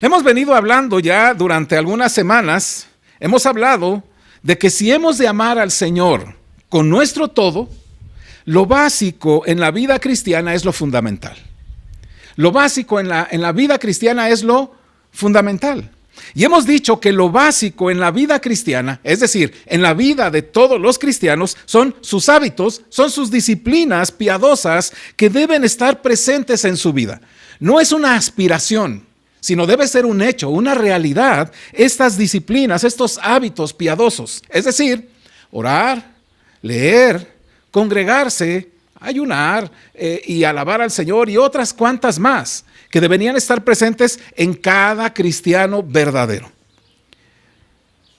Hemos venido hablando ya durante algunas semanas, hemos hablado de que si hemos de amar al Señor con nuestro todo, lo básico en la vida cristiana es lo fundamental. Lo básico en la vida cristiana es lo fundamental. Y hemos dicho que lo básico en la vida cristiana, es decir, en la vida de todos los cristianos, son sus hábitos, son sus disciplinas piadosas que deben estar presentes en su vida. No es una aspiración, sino debe ser un hecho, una realidad, estas disciplinas, estos hábitos piadosos. Es decir, orar, leer, congregarse, ayunar y alabar al Señor y otras cuantas más que deberían estar presentes en cada cristiano verdadero.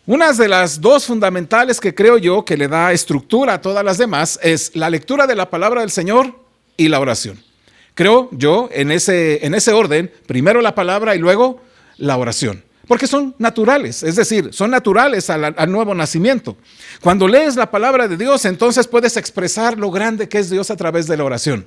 Una de las dos fundamentales que creo yo que le da estructura a todas las demás es la lectura de la palabra del Señor y la oración. Creo yo en ese orden, primero la palabra y luego la oración. Porque son naturales, es decir, son naturales al nuevo nacimiento. Cuando lees la palabra de Dios, entonces puedes expresar lo grande que es Dios a través de la oración.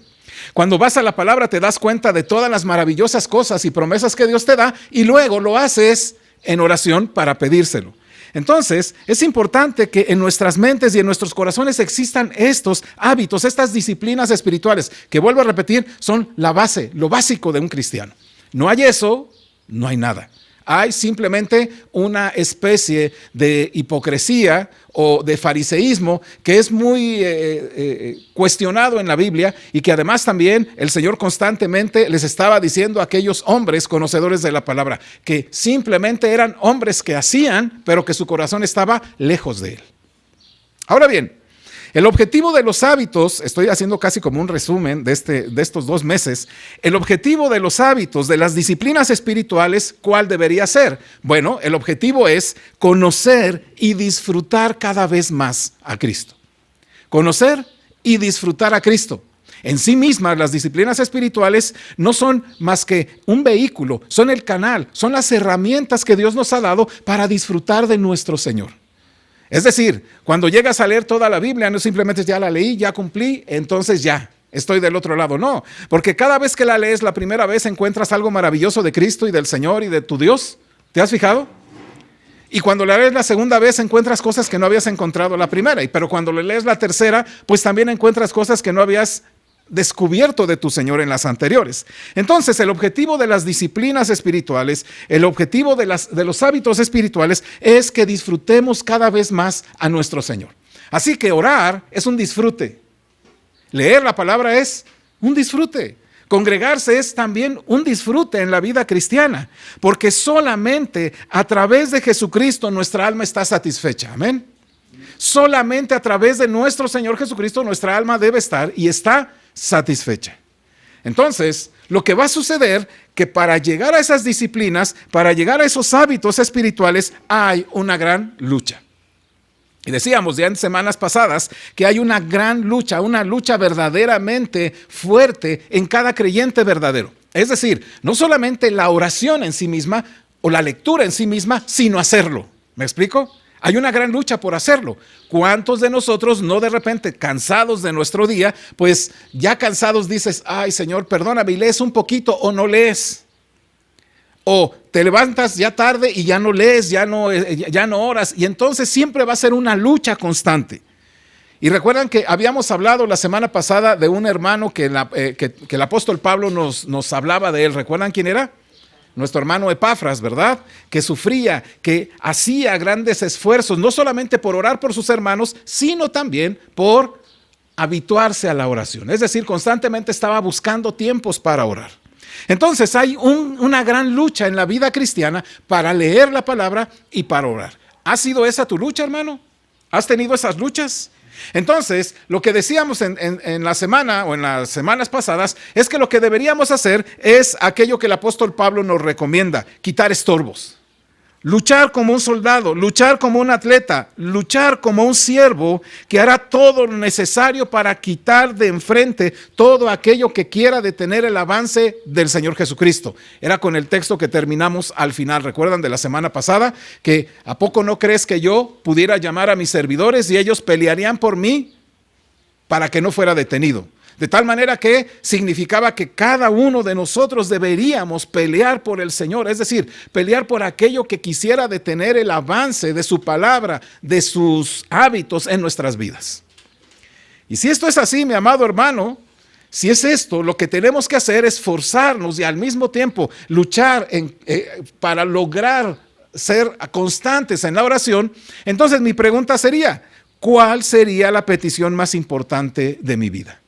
Cuando vas a la palabra te das cuenta de todas las maravillosas cosas y promesas que Dios te da y luego lo haces en oración para pedírselo. Entonces, es importante que en nuestras mentes y en nuestros corazones existan estos hábitos, estas disciplinas espirituales, que vuelvo a repetir, son la base, lo básico de un cristiano. No hay eso, no hay nada. Hay simplemente una especie de hipocresía o de fariseísmo que es muy cuestionado en la Biblia y que además también el Señor constantemente les estaba diciendo a aquellos hombres conocedores de la palabra que simplemente eran hombres que hacían, pero que su corazón estaba lejos de Él. Ahora bien, el objetivo de los hábitos, estoy haciendo casi como un resumen de estos 2 meses, el objetivo de los hábitos, de las disciplinas espirituales, ¿cuál debería ser? Bueno, el objetivo es conocer y disfrutar cada vez más a Cristo. Conocer y disfrutar a Cristo. En sí mismas, las disciplinas espirituales no son más que un vehículo, son el canal, son las herramientas que Dios nos ha dado para disfrutar de nuestro Señor. Es decir, cuando llegas a leer toda la Biblia, no simplemente ya la leí, ya cumplí, entonces ya, estoy del otro lado. No, porque cada vez que la lees la primera vez encuentras algo maravilloso de Cristo y del Señor y de tu Dios. ¿Te has fijado? Y cuando la lees la segunda vez encuentras cosas que no habías encontrado la primera. Pero cuando la lees la tercera, pues también encuentras cosas que no habías descubierto de tu Señor en las anteriores. Entonces, el objetivo de las disciplinas espirituales, el objetivo de los hábitos espirituales es que disfrutemos cada vez más a nuestro Señor. Así que orar es un disfrute. Leer la palabra es un disfrute. Congregarse es también un disfrute en la vida cristiana, porque solamente a través de Jesucristo nuestra alma está satisfecha. Amén. Solamente a través de nuestro Señor Jesucristo nuestra alma debe estar y está satisfecha. Entonces, lo que va a suceder que para llegar a esas disciplinas, para llegar a esos hábitos espirituales, hay una gran lucha. Y decíamos ya en semanas pasadas que hay una gran lucha, una lucha verdaderamente fuerte en cada creyente verdadero. Es decir, no solamente la oración en sí misma o la lectura en sí misma, sino hacerlo. ¿Me explico? Hay una gran lucha por hacerlo. ¿Cuántos de nosotros no de repente cansados de nuestro día, pues ya cansados dices, ay Señor, perdóname y lees un poquito o no lees? O te levantas ya tarde y ya no lees, ya no oras y entonces siempre va a ser una lucha constante. Y recuerdan que habíamos hablado la semana pasada de un hermano que el apóstol Pablo nos hablaba de él. ¿Recuerdan quién era? Nuestro hermano Epafras, ¿verdad? Que sufría, que hacía grandes esfuerzos, no solamente por orar por sus hermanos, sino también por habituarse a la oración. Es decir, constantemente estaba buscando tiempos para orar. Entonces hay una gran lucha en la vida cristiana para leer la palabra y para orar. ¿Ha sido esa tu lucha, hermano? ¿Has tenido esas luchas? Entonces, lo que decíamos en la semana o en las semanas pasadas es que lo que deberíamos hacer es aquello que el apóstol Pablo nos recomienda, quitar estorbos. Luchar como un soldado, luchar como un atleta, luchar como un siervo que hará todo lo necesario para quitar de enfrente todo aquello que quiera detener el avance del Señor Jesucristo. Era con el texto que terminamos al final. ¿Recuerdan de la semana pasada? Que ¿a poco no crees que yo pudiera llamar a mis servidores y ellos pelearían por mí para que no fuera detenido? De tal manera que significaba que cada uno de nosotros deberíamos pelear por el Señor, es decir, pelear por aquello que quisiera detener el avance de su palabra, de sus hábitos en nuestras vidas. Y si esto es así, mi amado hermano, si es esto, lo que tenemos que hacer es esforzarnos y al mismo tiempo luchar para lograr ser constantes en la oración. Entonces mi pregunta sería, ¿cuál sería la petición más importante de mi vida?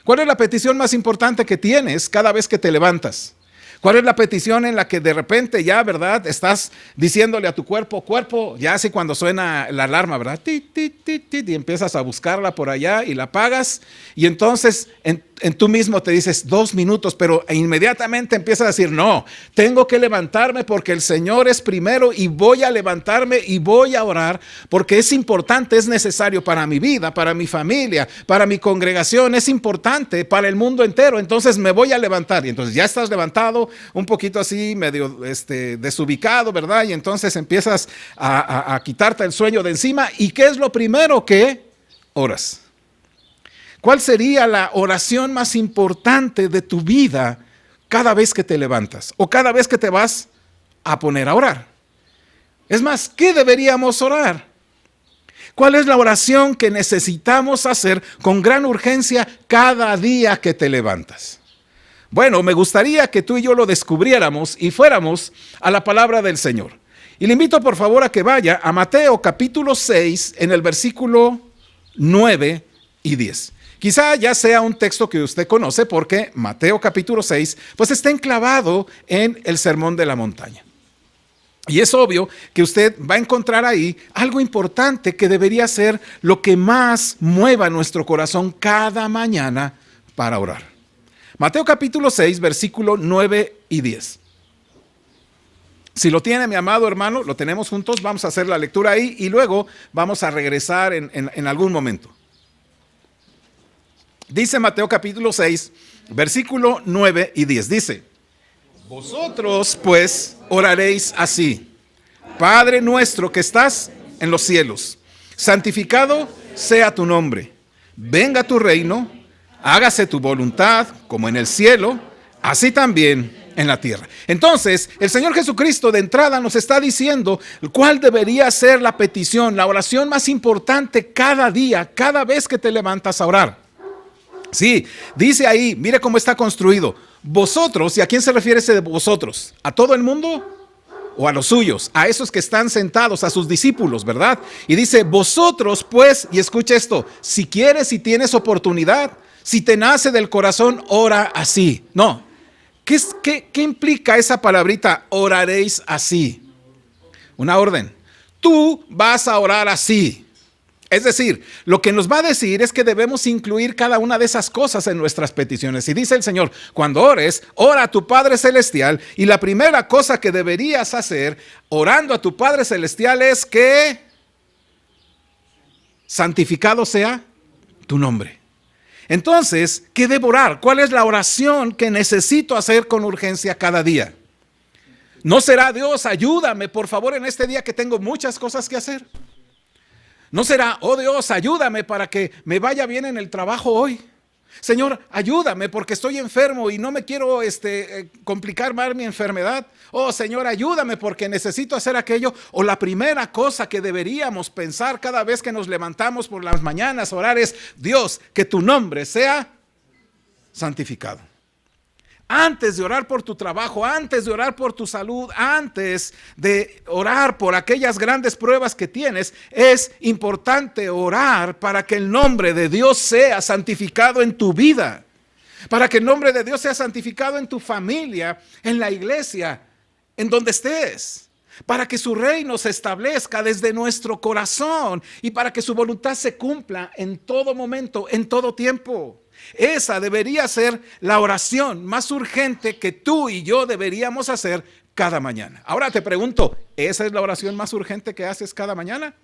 ¿Cuál es la petición más importante que tienes cada vez que te levantas? ¿Cuál es la petición en la que de repente ya, verdad, estás diciéndole a tu cuerpo, ya así cuando suena la alarma, verdad, y empiezas a buscarla por allá y la apagas, y entonces en tú mismo te dices 2 minutos, pero inmediatamente empiezas a decir, no, tengo que levantarme porque el Señor es primero y voy a levantarme y voy a orar porque es importante, es necesario para mi vida, para mi familia, para mi congregación, es importante para el mundo entero, entonces me voy a levantar. Y entonces ya estás levantado, un poquito así, medio desubicado, ¿verdad? Y entonces empiezas a quitarte el sueño de encima. ¿Y qué es lo primero que oras? ¿Cuál sería la oración más importante de tu vida cada vez que te levantas o cada vez que te vas a poner a orar? Es más, ¿qué deberíamos orar? ¿Cuál es la oración que necesitamos hacer con gran urgencia cada día que te levantas? Bueno, me gustaría que tú y yo lo descubriéramos y fuéramos a la palabra del Señor. Y le invito por favor a que vaya a Mateo capítulo 6 en el versículo 9 y 10. Quizá ya sea un texto que usted conoce porque Mateo capítulo 6 pues está enclavado en el Sermón de la Montaña. Y es obvio que usted va a encontrar ahí algo importante que debería ser lo que más mueva nuestro corazón cada mañana para orar. Mateo capítulo 6, versículo 9 y 10. Si lo tiene, mi amado hermano, lo tenemos juntos, vamos a hacer la lectura ahí y luego vamos a regresar en algún momento. Dice Mateo capítulo 6, versículo 9 y 10. Dice, vosotros pues oraréis así: Padre nuestro que estás en los cielos, santificado sea tu nombre. Venga tu reino, hágase tu voluntad como en el cielo, así también en la tierra. Entonces, el Señor Jesucristo de entrada nos está diciendo cuál debería ser la petición, la oración más importante cada día, cada vez que te levantas a orar. Sí, dice ahí, mire cómo está construido. Vosotros, ¿y a quién se refiere ese de vosotros? ¿A todo el mundo? ¿O a los suyos? A esos que están sentados, a sus discípulos, ¿verdad? Y dice, vosotros pues, y escucha esto, si quieres, si tienes oportunidad, si te nace del corazón, ora así. No, ¿qué implica esa palabrita, oraréis así? Una orden. Tú vas a orar así. Es decir, lo que nos va a decir es que debemos incluir cada una de esas cosas en nuestras peticiones. Y dice el Señor, cuando ores, ora a tu Padre Celestial. Y la primera cosa que deberías hacer orando a tu Padre Celestial es que santificado sea tu nombre. Entonces, ¿qué debo orar? ¿Cuál es la oración que necesito hacer con urgencia cada día? ¿No será Dios, ayúdame por favor en este día que tengo muchas cosas que hacer? ¿No será, oh Dios, ayúdame para que me vaya bien en el trabajo hoy? Señor, ayúdame porque estoy enfermo y no me quiero complicar más mi enfermedad. Oh Señor, ayúdame porque necesito hacer aquello. O la primera cosa que deberíamos pensar cada vez que nos levantamos por las mañanas, orar es, Dios, que tu nombre sea santificado. Antes de orar por tu trabajo, antes de orar por tu salud, antes de orar por aquellas grandes pruebas que tienes, es importante orar para que el nombre de Dios sea santificado en tu vida, para que el nombre de Dios sea santificado en tu familia, en la iglesia, en donde estés, para que su reino se establezca desde nuestro corazón y para que su voluntad se cumpla en todo momento, en todo tiempo. Esa debería ser la oración más urgente que tú y yo deberíamos hacer cada mañana. Ahora te pregunto, ¿esa es la oración más urgente que haces cada mañana?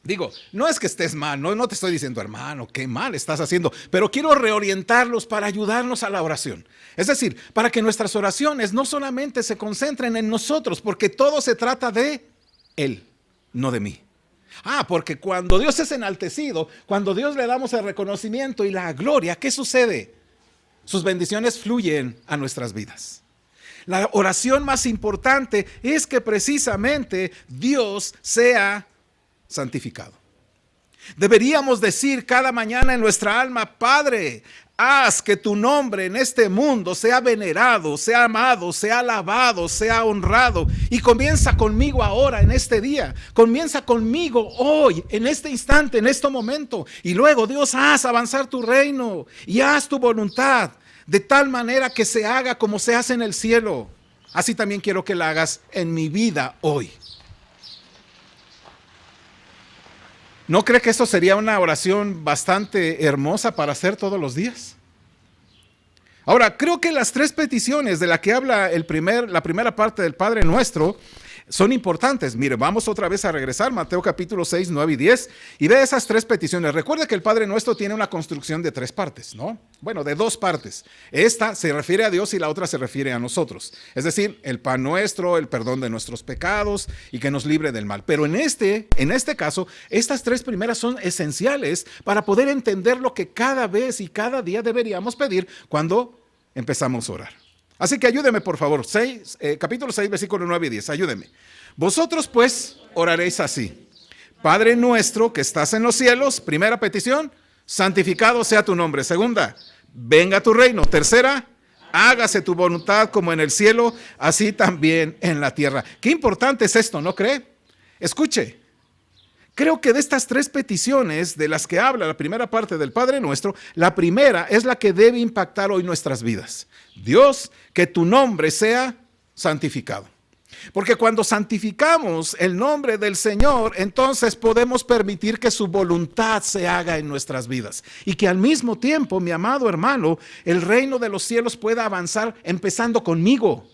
Digo, no es que estés mal, no te estoy diciendo, hermano, qué mal estás haciendo, pero quiero reorientarlos para ayudarnos a la oración. Es decir, para que nuestras oraciones no solamente se concentren en nosotros, porque todo se trata de Él, no de mí. Porque cuando Dios es enaltecido, cuando Dios le damos el reconocimiento y la gloria, ¿qué sucede? Sus bendiciones fluyen a nuestras vidas. La oración más importante es que precisamente Dios sea santificado. Deberíamos decir cada mañana en nuestra alma: Padre, haz que tu nombre en este mundo sea venerado, sea amado, sea alabado, sea honrado. Y comienza conmigo ahora, en este día. Comienza conmigo hoy, en este instante, en este momento. Y luego, Dios, haz avanzar tu reino y haz tu voluntad de tal manera que se haga como se hace en el cielo. Así también quiero que la hagas en mi vida hoy. ¿No cree que esto sería una oración bastante hermosa para hacer todos los días? Ahora, creo que las tres peticiones de las que habla la primera parte del Padre Nuestro son importantes. Mire, vamos otra vez a regresar, Mateo capítulo 6, 9 y 10, y ve esas tres peticiones. Recuerda que el Padre Nuestro tiene una construcción de tres partes, ¿no? Bueno, de dos partes. Esta se refiere a Dios y la otra se refiere a nosotros. Es decir, el pan nuestro, el perdón de nuestros pecados y que nos libre del mal. Pero en este caso, estas tres primeras son esenciales para poder entender lo que cada vez y cada día deberíamos pedir cuando empezamos a orar. Así que ayúdeme, por favor, capítulo 6, versículo 9 y 10, ayúdeme. Vosotros pues oraréis así: Padre nuestro que estás en los cielos. Primera petición: santificado sea tu nombre. Segunda: venga tu reino. Tercera: hágase tu voluntad como en el cielo, así también en la tierra. Qué importante es esto, ¿no cree? Escuche. Creo que de estas tres peticiones de las que habla la primera parte del Padre Nuestro, la primera es la que debe impactar hoy nuestras vidas. Dios, que tu nombre sea santificado. Porque cuando santificamos el nombre del Señor, entonces podemos permitir que su voluntad se haga en nuestras vidas. Y que al mismo tiempo, mi amado hermano, el reino de los cielos pueda avanzar empezando conmigo.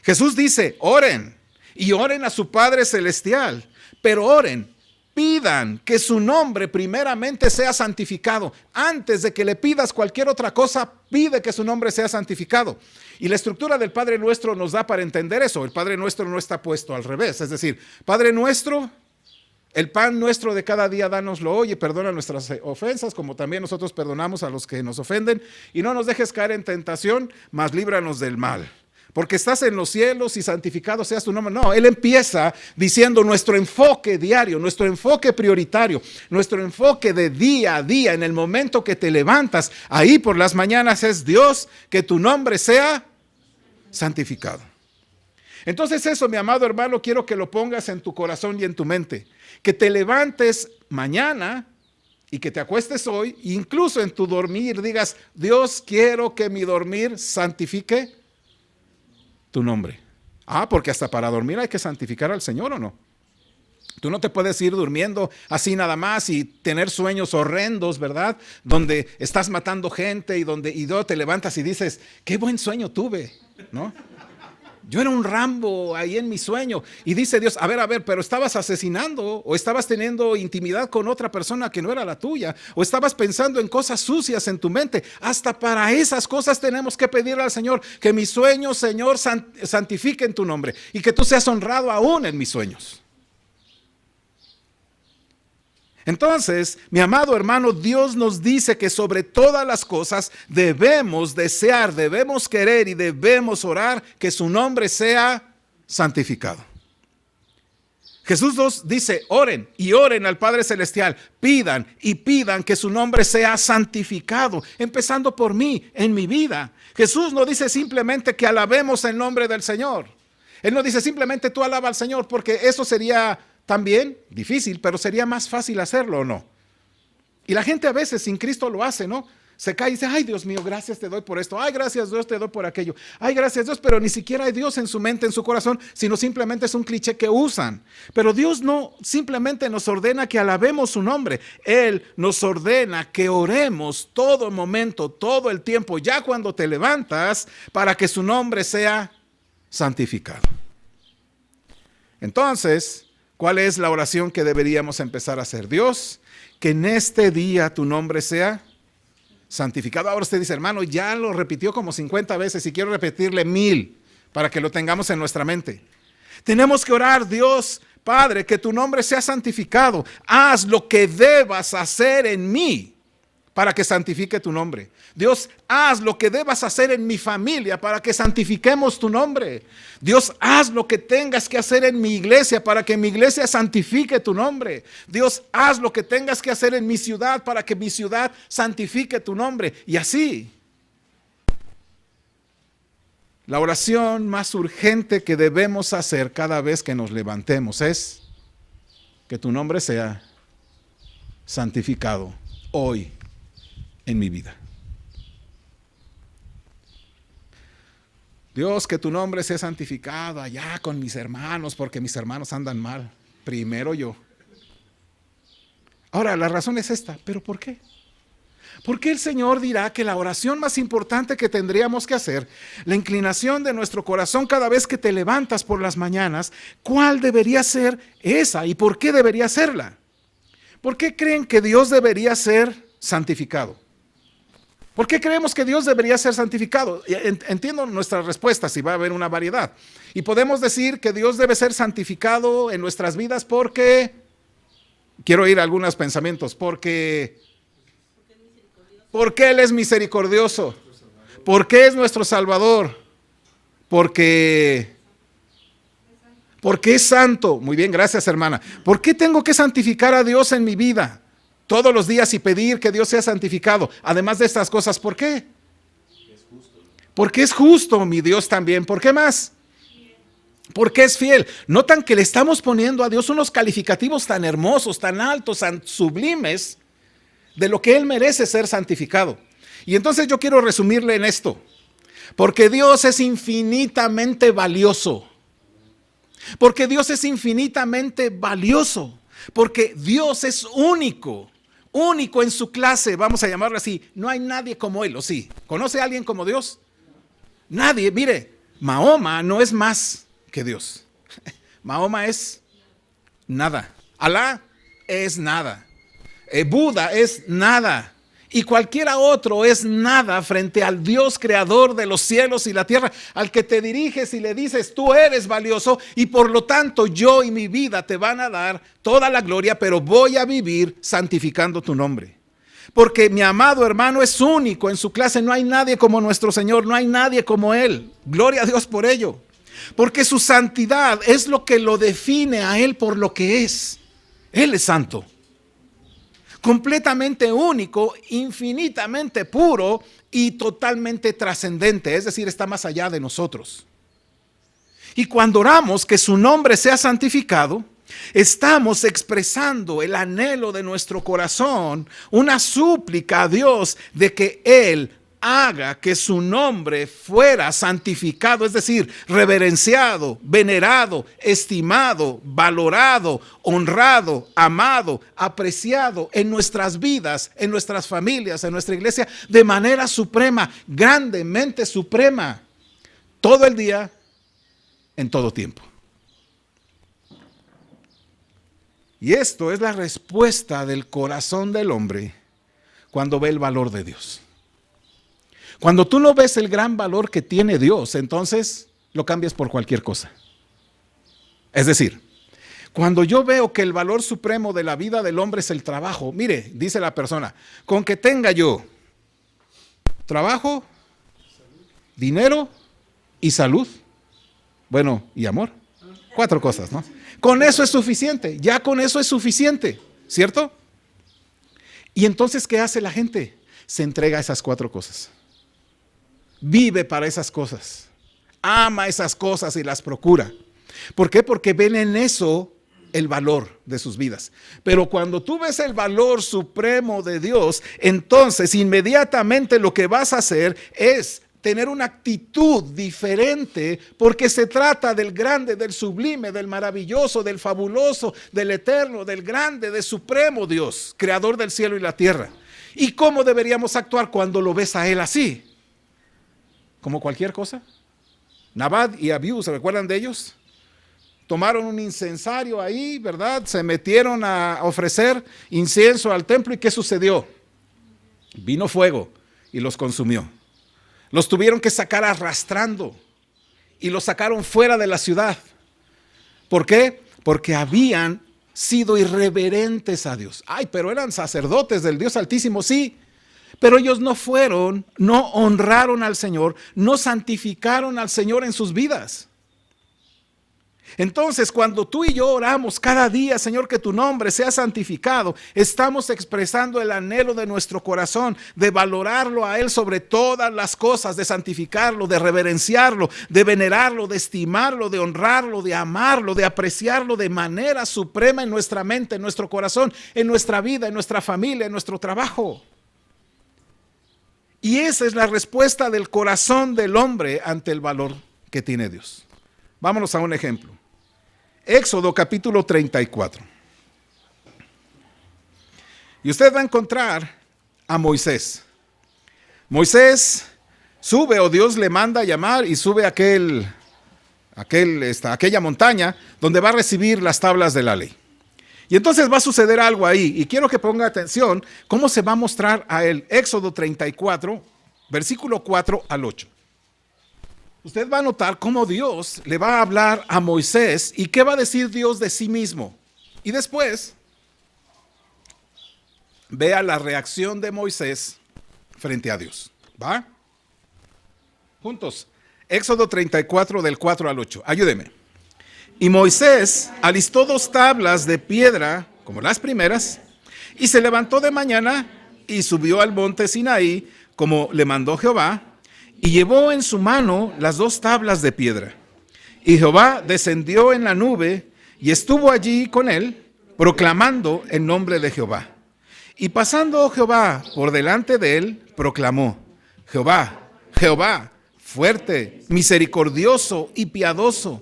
Jesús dice: oren. Y oren a su Padre Celestial, pero oren, pidan que su nombre primeramente sea santificado. Antes de que le pidas cualquier otra cosa, pide que su nombre sea santificado. Y la estructura del Padre Nuestro nos da para entender eso. El Padre Nuestro no está puesto al revés. Es decir, Padre Nuestro, el pan nuestro de cada día, dánoslo hoy y perdona nuestras ofensas, como también nosotros perdonamos a los que nos ofenden. Y no nos dejes caer en tentación, mas líbranos del mal. Porque estás en los cielos y santificado seas tu nombre. No, él empieza diciendo nuestro enfoque diario, nuestro enfoque prioritario, nuestro enfoque de día a día, en el momento que te levantas, ahí por las mañanas es: Dios, que tu nombre sea santificado. Entonces eso, mi amado hermano, quiero que lo pongas en tu corazón y en tu mente. Que te levantes mañana y que te acuestes hoy, incluso en tu dormir, digas: Dios, quiero que mi dormir santifique tu nombre. Porque hasta para dormir hay que santificar al Señor, ¿o no? Tú no te puedes ir durmiendo así nada más y tener sueños horrendos, ¿verdad? Donde estás matando gente y luego te levantas y dices: qué buen sueño tuve, ¿no? Yo era un Rambo ahí en mi sueño. Y dice Dios: a ver, pero estabas asesinando, o estabas teniendo intimidad con otra persona que no era la tuya, o estabas pensando en cosas sucias en tu mente. Hasta para esas cosas tenemos que pedirle al Señor que mis sueños, Señor, santifiquen tu nombre y que tú seas honrado aún en mis sueños. Entonces, mi amado hermano, Dios nos dice que sobre todas las cosas debemos desear, debemos querer y debemos orar que su nombre sea santificado. Jesús nos dice: oren y oren al Padre Celestial, pidan y pidan que su nombre sea santificado, empezando por mí, en mi vida. Jesús no dice simplemente que alabemos el nombre del Señor. Él no dice simplemente tú alaba al Señor, porque eso sería también difícil, pero sería más fácil hacerlo, ¿o no? Y la gente a veces sin Cristo lo hace, ¿no? Se cae y dice: ay, Dios mío, gracias te doy por esto. Ay, gracias Dios te doy por aquello. Ay, gracias Dios, pero ni siquiera hay Dios en su mente, en su corazón, sino simplemente es un cliché que usan. Pero Dios no simplemente nos ordena que alabemos su nombre. Él nos ordena que oremos todo momento, todo el tiempo, ya cuando te levantas, para que su nombre sea santificado. Entonces, ¿cuál es la oración que deberíamos empezar a hacer? Dios, que en este día tu nombre sea santificado. Ahora usted dice: hermano, ya lo repitió como 50 veces y quiero repetirle 1000 para que lo tengamos en nuestra mente. Tenemos que orar: Dios, Padre, que tu nombre sea santificado. Haz lo que debas hacer en mí para que santifique tu nombre. Dios, haz lo que debas hacer en mi familia para que santifiquemos tu nombre. Dios, haz lo que tengas que hacer en mi iglesia para que mi iglesia santifique tu nombre. Dios, haz lo que tengas que hacer en mi ciudad para que mi ciudad santifique tu nombre. Y así, la oración más urgente que debemos hacer cada vez que nos levantemos es que tu nombre sea santificado hoy en mi vida. Dios, que tu nombre sea santificado allá con mis hermanos, porque mis hermanos andan mal. Primero yo. Ahora, la razón es esta, ¿pero por qué? Porque el Señor dirá que la oración más importante que tendríamos que hacer, la inclinación de nuestro corazón cada vez que te levantas por las mañanas, ¿cuál debería ser esa y por qué debería serla? ¿Por qué creen que Dios debería ser santificado? ¿Por qué creemos que Dios debería ser santificado? Entiendo nuestras respuestas y va a haber una variedad. Y podemos decir que Dios debe ser santificado en nuestras vidas porque, quiero oír algunos pensamientos, porque Él es misericordioso, porque es nuestro Salvador, porque es santo. Muy bien, gracias hermana. ¿Por qué tengo que santificar a Dios en mi vida todos los días y pedir que Dios sea santificado? Además de estas cosas, ¿por qué? Porque es justo, mi Dios también. ¿Por qué más? Porque es fiel. Notan que le estamos poniendo a Dios unos calificativos tan hermosos, tan altos, tan sublimes, de lo que Él merece ser santificado. Y entonces yo quiero resumirle en esto. Porque Dios es infinitamente valioso. Porque Dios es infinitamente valioso. Porque Dios es único. Único en su clase, vamos a llamarlo así. No hay nadie como Él, ¿o sí? ¿Conoce a alguien como Dios? Nadie. Mire, Mahoma no es más que Dios. Mahoma es nada. Alá es nada. Buda es nada. Y cualquiera otro es nada frente al Dios creador de los cielos y la tierra, al que te diriges y le dices, tú eres valioso y por lo tanto yo y mi vida te van a dar toda la gloria, pero voy a vivir santificando tu nombre. Porque mi amado hermano es único en su clase, no hay nadie como nuestro Señor, no hay nadie como Él. Gloria a Dios por ello. Porque su santidad es lo que lo define a Él por lo que es. Él es santo. Completamente único, infinitamente puro y totalmente trascendente, es decir, está más allá de nosotros. Y cuando oramos que su nombre sea santificado, estamos expresando el anhelo de nuestro corazón, una súplica a Dios de que Él haga que su nombre fuera santificado, es decir, reverenciado, venerado, estimado, valorado, honrado, amado, apreciado en nuestras vidas, en nuestras familias, en nuestra iglesia, de manera suprema, grandemente suprema, todo el día, en todo tiempo. Y esto es la respuesta del corazón del hombre cuando ve el valor de Dios. Cuando tú no ves el gran valor que tiene Dios, entonces lo cambias por cualquier cosa. Es decir, cuando yo veo que el valor supremo de la vida del hombre es el trabajo, mire, dice la persona, con que tenga yo trabajo, dinero y salud, bueno, y amor, 4 cosas, ¿no? Con eso es suficiente, ya con eso es suficiente, ¿cierto? Y entonces, ¿qué hace la gente? Se entrega a esas 4 cosas. Vive para esas cosas, ama esas cosas y las procura. ¿Por qué? Porque ven en eso el valor de sus vidas. Pero cuando tú ves el valor supremo de Dios, entonces inmediatamente lo que vas a hacer es tener una actitud diferente, porque se trata del grande, del sublime, del maravilloso, del fabuloso, del eterno, del grande, del supremo Dios, creador del cielo y la tierra. ¿Y cómo deberíamos actuar cuando lo ves a Él así? ¿Como cualquier cosa? Nabad y Abiú, ¿se recuerdan de ellos? Tomaron un incensario ahí, ¿verdad? Se metieron a ofrecer incienso al templo. ¿Y qué sucedió? Vino fuego y los consumió. Los tuvieron que sacar arrastrando y los sacaron fuera de la ciudad. ¿Por qué? porque habían sido irreverentes a Dios. Ay, pero eran sacerdotes del Dios Altísimo, sí. Pero ellos no honraron al Señor, no santificaron al Señor en sus vidas. Entonces, cuando tú y yo oramos cada día, Señor, que tu nombre sea santificado, estamos expresando el anhelo de nuestro corazón de valorarlo a Él sobre todas las cosas, de santificarlo, de reverenciarlo, de venerarlo, de estimarlo, de honrarlo, de amarlo, de apreciarlo de manera suprema en nuestra mente, en nuestro corazón, en nuestra vida, en nuestra familia, en nuestro trabajo. Y esa es la respuesta del corazón del hombre ante el valor que tiene Dios. Vámonos a un ejemplo. Éxodo capítulo 34. Y usted va a encontrar a Moisés. Moisés sube, o Dios le manda a llamar y sube a aquella montaña donde va a recibir las tablas de la ley. Y entonces va a suceder algo ahí, y quiero que ponga atención cómo se va a mostrar a él. Éxodo 34, versículo 4 al 8. Usted va a notar cómo Dios le va a hablar a Moisés y qué va a decir Dios de sí mismo. Y después, vea la reacción de Moisés frente a Dios. ¿Va? Juntos. Éxodo 34 del 4 al 8. Ayúdeme. Y Moisés alistó 2 tablas de piedra, como las primeras, y se levantó de mañana y subió al monte Sinaí, como le mandó Jehová, y llevó en su mano las 2 tablas de piedra. Y Jehová descendió en la nube y estuvo allí con él, proclamando el nombre de Jehová. Y pasando Jehová por delante de él, proclamó: Jehová, Jehová, fuerte, misericordioso y piadoso,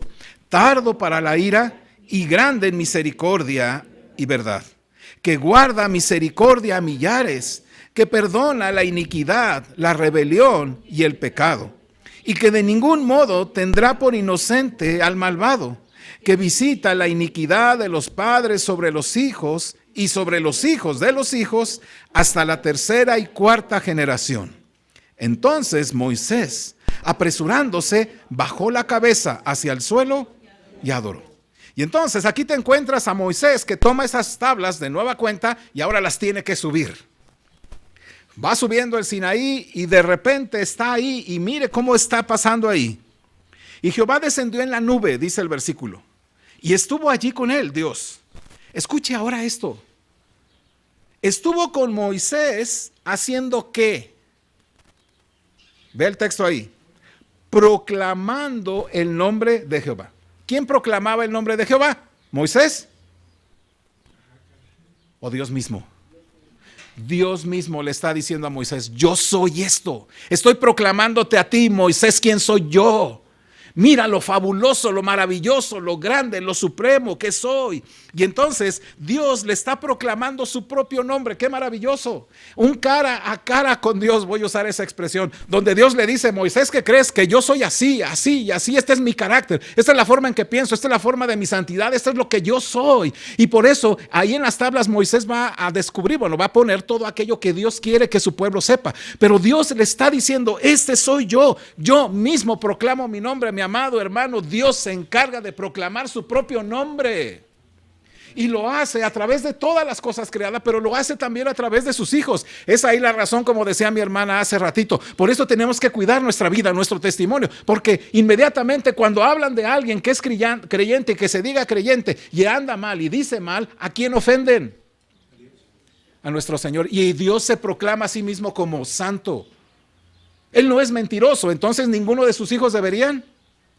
tardo para la ira y grande en misericordia y verdad, que guarda misericordia a millares, que perdona la iniquidad, la rebelión y el pecado, y que de ningún modo tendrá por inocente al malvado, que visita la iniquidad de los padres sobre los hijos y sobre los hijos de los hijos hasta la 3ª y 4ª generación. Entonces Moisés, apresurándose, bajó la cabeza hacia el suelo y adoró. Y entonces aquí te encuentras a Moisés, que toma esas tablas de nueva cuenta y ahora las tiene que subir. Va subiendo el Sinaí y de repente está ahí, y mire cómo está pasando ahí. Y Jehová descendió en la nube, dice el versículo, y estuvo allí con él, Dios. Escuche ahora esto. Estuvo con Moisés haciendo ¿qué? Ve el texto ahí. Proclamando el nombre de Jehová. ¿Quién proclamaba el nombre de Jehová? ¿Moisés? ¿O Dios mismo? Dios mismo le está diciendo a Moisés: yo soy esto. Estoy proclamándote a ti, Moisés, quién soy yo. Mira lo fabuloso, lo maravilloso, lo grande, lo supremo que soy. Y entonces Dios le está proclamando su propio nombre. ¡Qué maravilloso! Un cara a cara con Dios, voy a usar esa expresión, donde Dios le dice: Moisés, ¿qué crees? Que yo soy así, así y así. Este es mi carácter, esta es la forma en que pienso, esta es la forma de mi santidad, esto es lo que yo soy. Y por eso ahí en las tablas Moisés va a descubrir, va a poner todo aquello que Dios quiere que su pueblo sepa. Pero Dios le está diciendo: este soy yo mismo proclamo mi nombre. Mi amado hermano, Dios se encarga de proclamar su propio nombre. Y lo hace a través de todas las cosas creadas, pero lo hace también a través de sus hijos. Es ahí la razón, como decía mi hermana hace ratito. Por eso tenemos que cuidar nuestra vida, nuestro testimonio. Porque inmediatamente cuando hablan de alguien que es creyente, que se diga creyente y anda mal y dice mal, ¿a quién ofenden? A nuestro Señor. Y Dios se proclama a sí mismo como santo. Él no es mentiroso, entonces ninguno de sus hijos deberían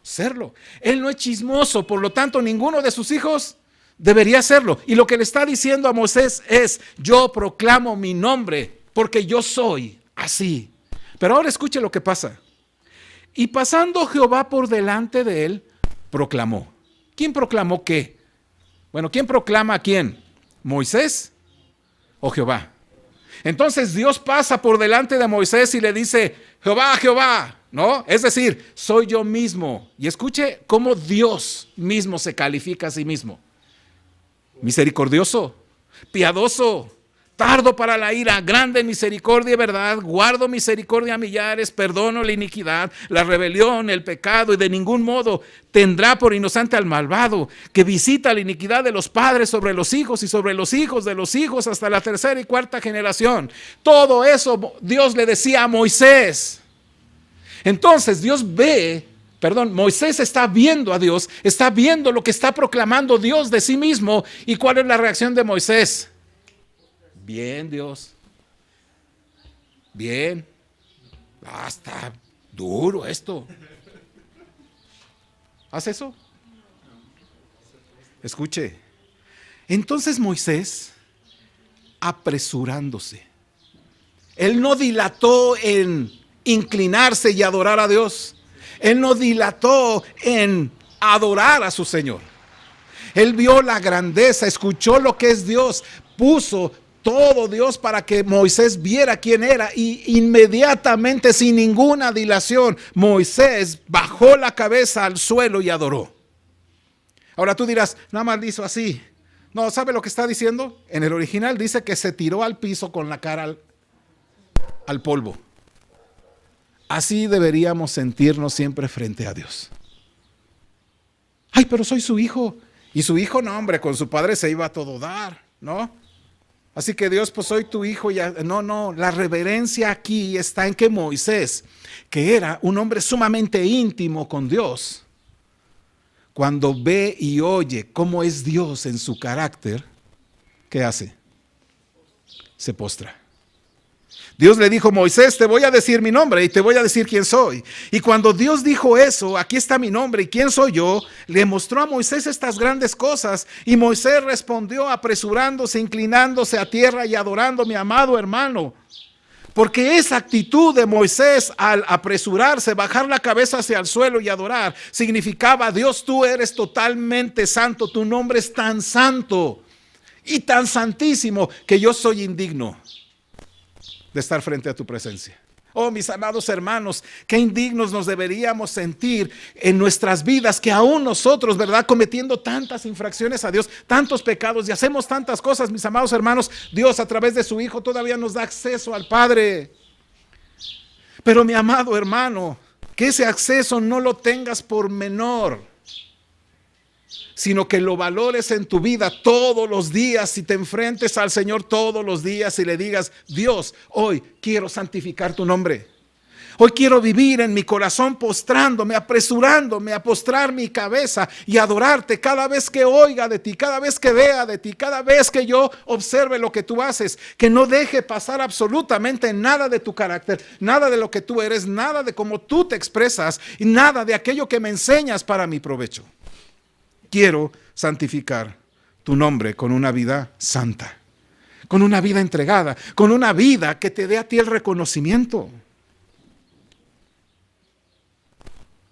serlo. Él no es chismoso, por lo tanto ninguno de sus hijos debería serlo. Y lo que le está diciendo a Moisés es: yo proclamo mi nombre porque yo soy así. Pero ahora escuche lo que pasa. Y pasando Jehová por delante de él, proclamó. ¿Quién proclamó qué? Bueno, ¿quién proclama a quién? ¿Moisés o Jehová? Entonces Dios pasa por delante de Moisés y le dice: Jehová, Jehová, ¿no? Es decir, soy yo mismo. Y escuche cómo Dios mismo se califica a sí mismo: misericordioso, piadoso, tardo para la ira, grande en misericordia y verdad, guardo misericordia a millares, perdono la iniquidad, la rebelión, el pecado, y de ningún modo tendrá por inocente al malvado, que visita la iniquidad de los padres sobre los hijos y sobre los hijos de los hijos hasta la tercera y cuarta generación. Todo eso Dios le decía a Moisés. Entonces Moisés está viendo a Dios, está viendo lo que está proclamando Dios de sí mismo. ¿Y cuál es la reacción de Moisés? Bien, Dios. Bien. Está duro esto. ¿Haz eso? Escuche. Entonces Moisés, apresurándose, él no dilató en inclinarse y adorar a Dios. Él no dilató en adorar a su Señor. Él vio la grandeza, escuchó lo que es Dios, puso todo Dios para que Moisés viera quién era, y inmediatamente, sin ninguna dilación, Moisés bajó la cabeza al suelo y adoró. Ahora tú dirás, nada más hizo así. No, ¿sabe lo que está diciendo? En el original dice que se tiró al piso con la cara al polvo. Así deberíamos sentirnos siempre frente a Dios. Ay, pero soy su hijo. Y su hijo, no, hombre, con su padre se iba a todo dar, ¿no? Así que Dios, pues soy tu hijo. No, la reverencia aquí está en que Moisés, que era un hombre sumamente íntimo con Dios, cuando ve y oye cómo es Dios en su carácter, ¿qué hace? Se postra. Dios le dijo, Moisés, te voy a decir mi nombre y te voy a decir quién soy. Y cuando Dios dijo eso, aquí está mi nombre y quién soy yo, le mostró a Moisés estas grandes cosas. Y Moisés respondió apresurándose, inclinándose a tierra y adorando a mi amado hermano. Porque esa actitud de Moisés al apresurarse, bajar la cabeza hacia el suelo y adorar, significaba, Dios, tú eres totalmente santo, tu nombre es tan santo y tan santísimo que yo soy indigno de estar frente a tu presencia. Oh, mis amados hermanos, qué indignos nos deberíamos sentir en nuestras vidas, que aún nosotros, ¿verdad?, cometiendo tantas infracciones a Dios, tantos pecados y hacemos tantas cosas, mis amados hermanos, Dios a través de su Hijo todavía nos da acceso al Padre. Pero mi amado hermano, que ese acceso no lo tengas por menor, sino que lo valores en tu vida todos los días, y te enfrentes al Señor todos los días y le digas, Dios, hoy quiero santificar tu nombre. Hoy quiero vivir en mi corazón postrándome, apresurándome a postrar mi cabeza y adorarte cada vez que oiga de ti, cada vez que vea de ti, cada vez que yo observe lo que tú haces. Que no deje pasar absolutamente nada de tu carácter, nada de lo que tú eres, nada de cómo tú te expresas y nada de aquello que me enseñas para mi provecho. Quiero santificar tu nombre con una vida santa, con una vida entregada, con una vida que te dé a ti el reconocimiento.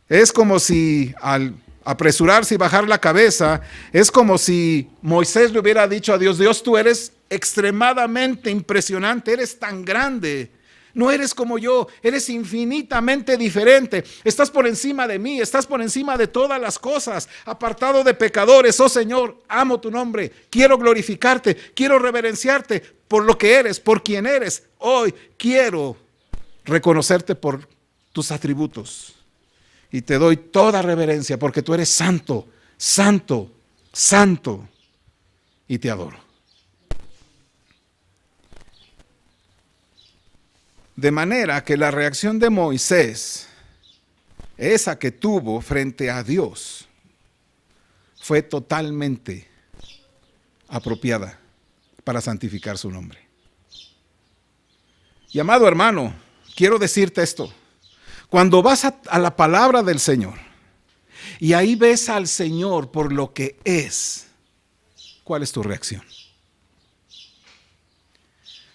Es como si al apresurarse y bajar la cabeza, es como si Moisés le hubiera dicho a Dios, Dios, tú eres extremadamente impresionante, eres tan grande. No eres como yo, eres infinitamente diferente. Estás por encima de mí, estás por encima de todas las cosas. Apartado de pecadores, oh Señor, amo tu nombre. Quiero glorificarte, quiero reverenciarte por lo que eres, por quien eres. Hoy quiero reconocerte por tus atributos. Y te doy toda reverencia porque tú eres santo, santo, santo. Y te adoro. De manera que la reacción de Moisés, esa que tuvo frente a Dios, fue totalmente apropiada para santificar su nombre. Y amado hermano, quiero decirte esto. Cuando vas a la palabra del Señor y ahí ves al Señor por lo que es, ¿cuál es tu reacción?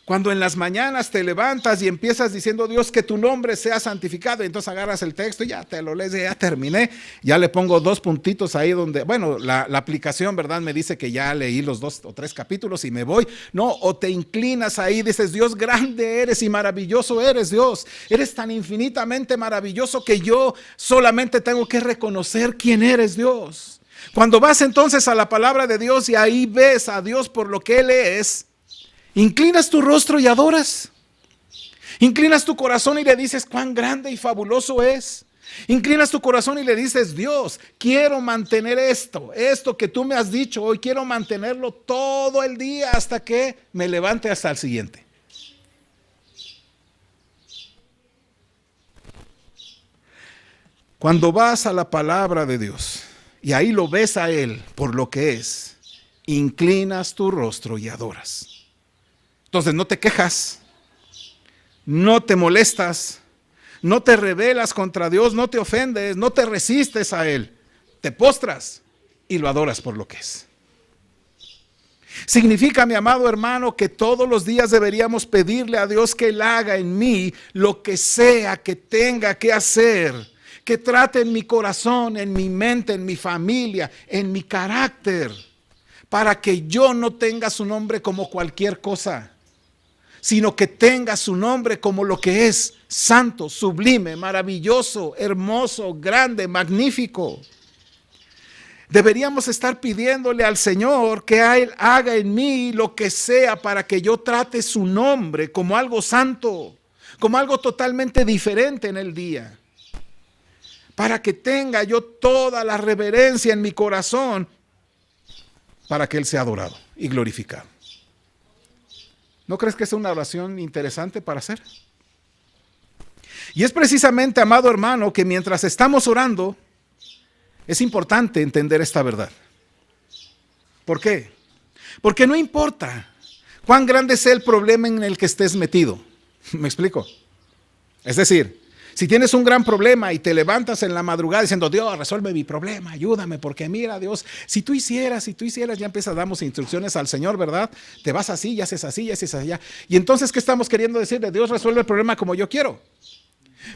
Cuando en las mañanas te levantas y empiezas diciendo, Dios, que tu nombre sea santificado, y entonces agarras el texto y ya te lo lees, ya terminé, ya le pongo 2 puntitos ahí donde, bueno, la aplicación, ¿verdad?, me dice que ya leí los 2 o 3 capítulos y me voy. No, o te inclinas ahí, dices, Dios, grande eres y maravilloso eres, Dios. Eres tan infinitamente maravilloso que yo solamente tengo que reconocer quién eres, Dios. Cuando vas entonces a la palabra de Dios y ahí ves a Dios por lo que Él es, Inclinas tu rostro y adoras. Inclinas tu corazón y le dices cuán grande y fabuloso es. Inclinas tu corazón y le dices, Dios, quiero mantener esto que tú me has dicho hoy, quiero mantenerlo todo el día hasta que me levante hasta el siguiente. Cuando vas a la palabra de Dios y ahí lo ves a Él por lo que es, inclinas tu rostro y adoras. Entonces no te quejas, no te molestas, no te rebelas contra Dios, no te ofendes, no te resistes a Él. Te postras y lo adoras por lo que es. Significa, mi amado hermano, que todos los días deberíamos pedirle a Dios que Él haga en mí lo que sea que tenga que hacer, que trate en mi corazón, en mi mente, en mi familia, en mi carácter, para que yo no tenga su nombre como cualquier cosa, sino que tenga su nombre como lo que es: santo, sublime, maravilloso, hermoso, grande, magnífico. Deberíamos estar pidiéndole al Señor que Él haga en mí lo que sea para que yo trate su nombre como algo santo, como algo totalmente diferente en el día, para que tenga yo toda la reverencia en mi corazón, para que Él sea adorado y glorificado. ¿No crees que es una oración interesante para hacer? Y es precisamente, amado hermano, que mientras estamos orando, es importante entender esta verdad. ¿Por qué? Porque no importa cuán grande sea el problema en el que estés metido. ¿Me explico? Es decir, si tienes un gran problema y te levantas en la madrugada diciendo, Dios, resuelve mi problema, ayúdame, porque mira, Dios, si tú hicieras, ya empiezas a darnos instrucciones al Señor, ¿verdad? Te vas así, y haces así, y haces allá. Y entonces, ¿qué estamos queriendo decirle? Dios, resuelve el problema como yo quiero.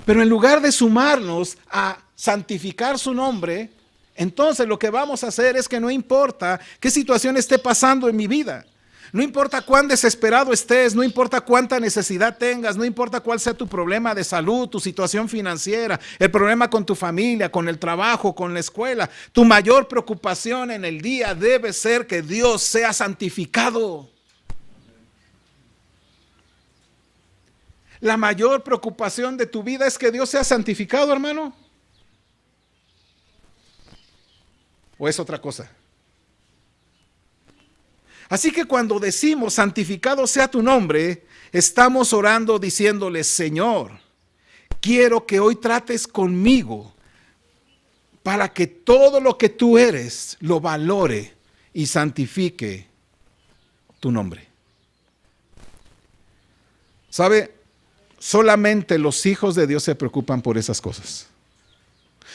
Pero en lugar de sumarnos a santificar su nombre, entonces lo que vamos a hacer es que no importa qué situación esté pasando en mi vida, no importa cuán desesperado estés, no importa cuánta necesidad tengas, no importa cuál sea tu problema de salud, tu situación financiera, el problema con tu familia, con el trabajo, con la escuela, tu mayor preocupación en el día debe ser que Dios sea santificado. La mayor preocupación de tu vida es que Dios sea santificado, hermano. ¿O es otra cosa? Así que cuando decimos santificado sea tu nombre, estamos orando diciéndole, Señor, quiero que hoy trates conmigo para que todo lo que tú eres lo valore y santifique tu nombre. ¿Sabe? Solamente los hijos de Dios se preocupan por esas cosas.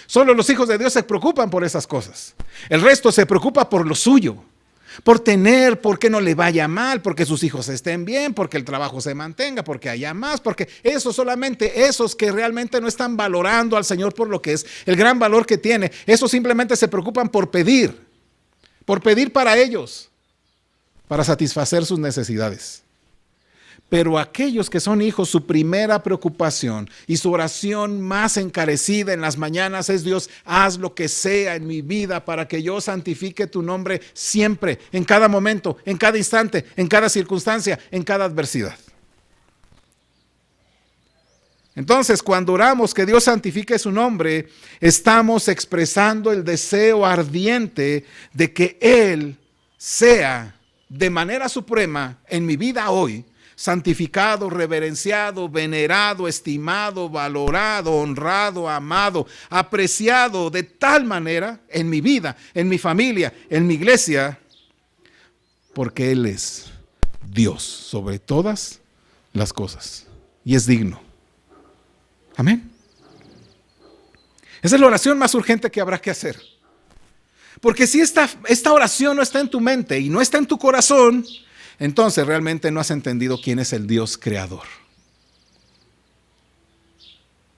Solo los hijos de Dios se preocupan por esas cosas. El resto se preocupa por lo suyo. Por tener, porque no le vaya mal, porque sus hijos estén bien, porque el trabajo se mantenga, porque haya más, porque eso solamente, esos que realmente no están valorando al Señor por lo que es, el gran valor que tiene, esos simplemente se preocupan por pedir para ellos, para satisfacer sus necesidades. Pero aquellos que son hijos, su primera preocupación y su oración más encarecida en las mañanas es: Dios, haz lo que sea en mi vida para que yo santifique tu nombre siempre, en cada momento, en cada instante, en cada circunstancia, en cada adversidad. Entonces, cuando oramos que Dios santifique su nombre, estamos expresando el deseo ardiente de que Él sea de manera suprema en mi vida hoy, santificado, reverenciado, venerado, estimado, valorado, honrado, amado, apreciado de tal manera en mi vida, en mi familia, en mi iglesia, porque Él es Dios sobre todas las cosas y es digno. Amén. Esa es la oración más urgente que habrá que hacer. Porque si esta oración no está en tu mente y no está en tu corazón, entonces realmente no has entendido quién es el Dios creador.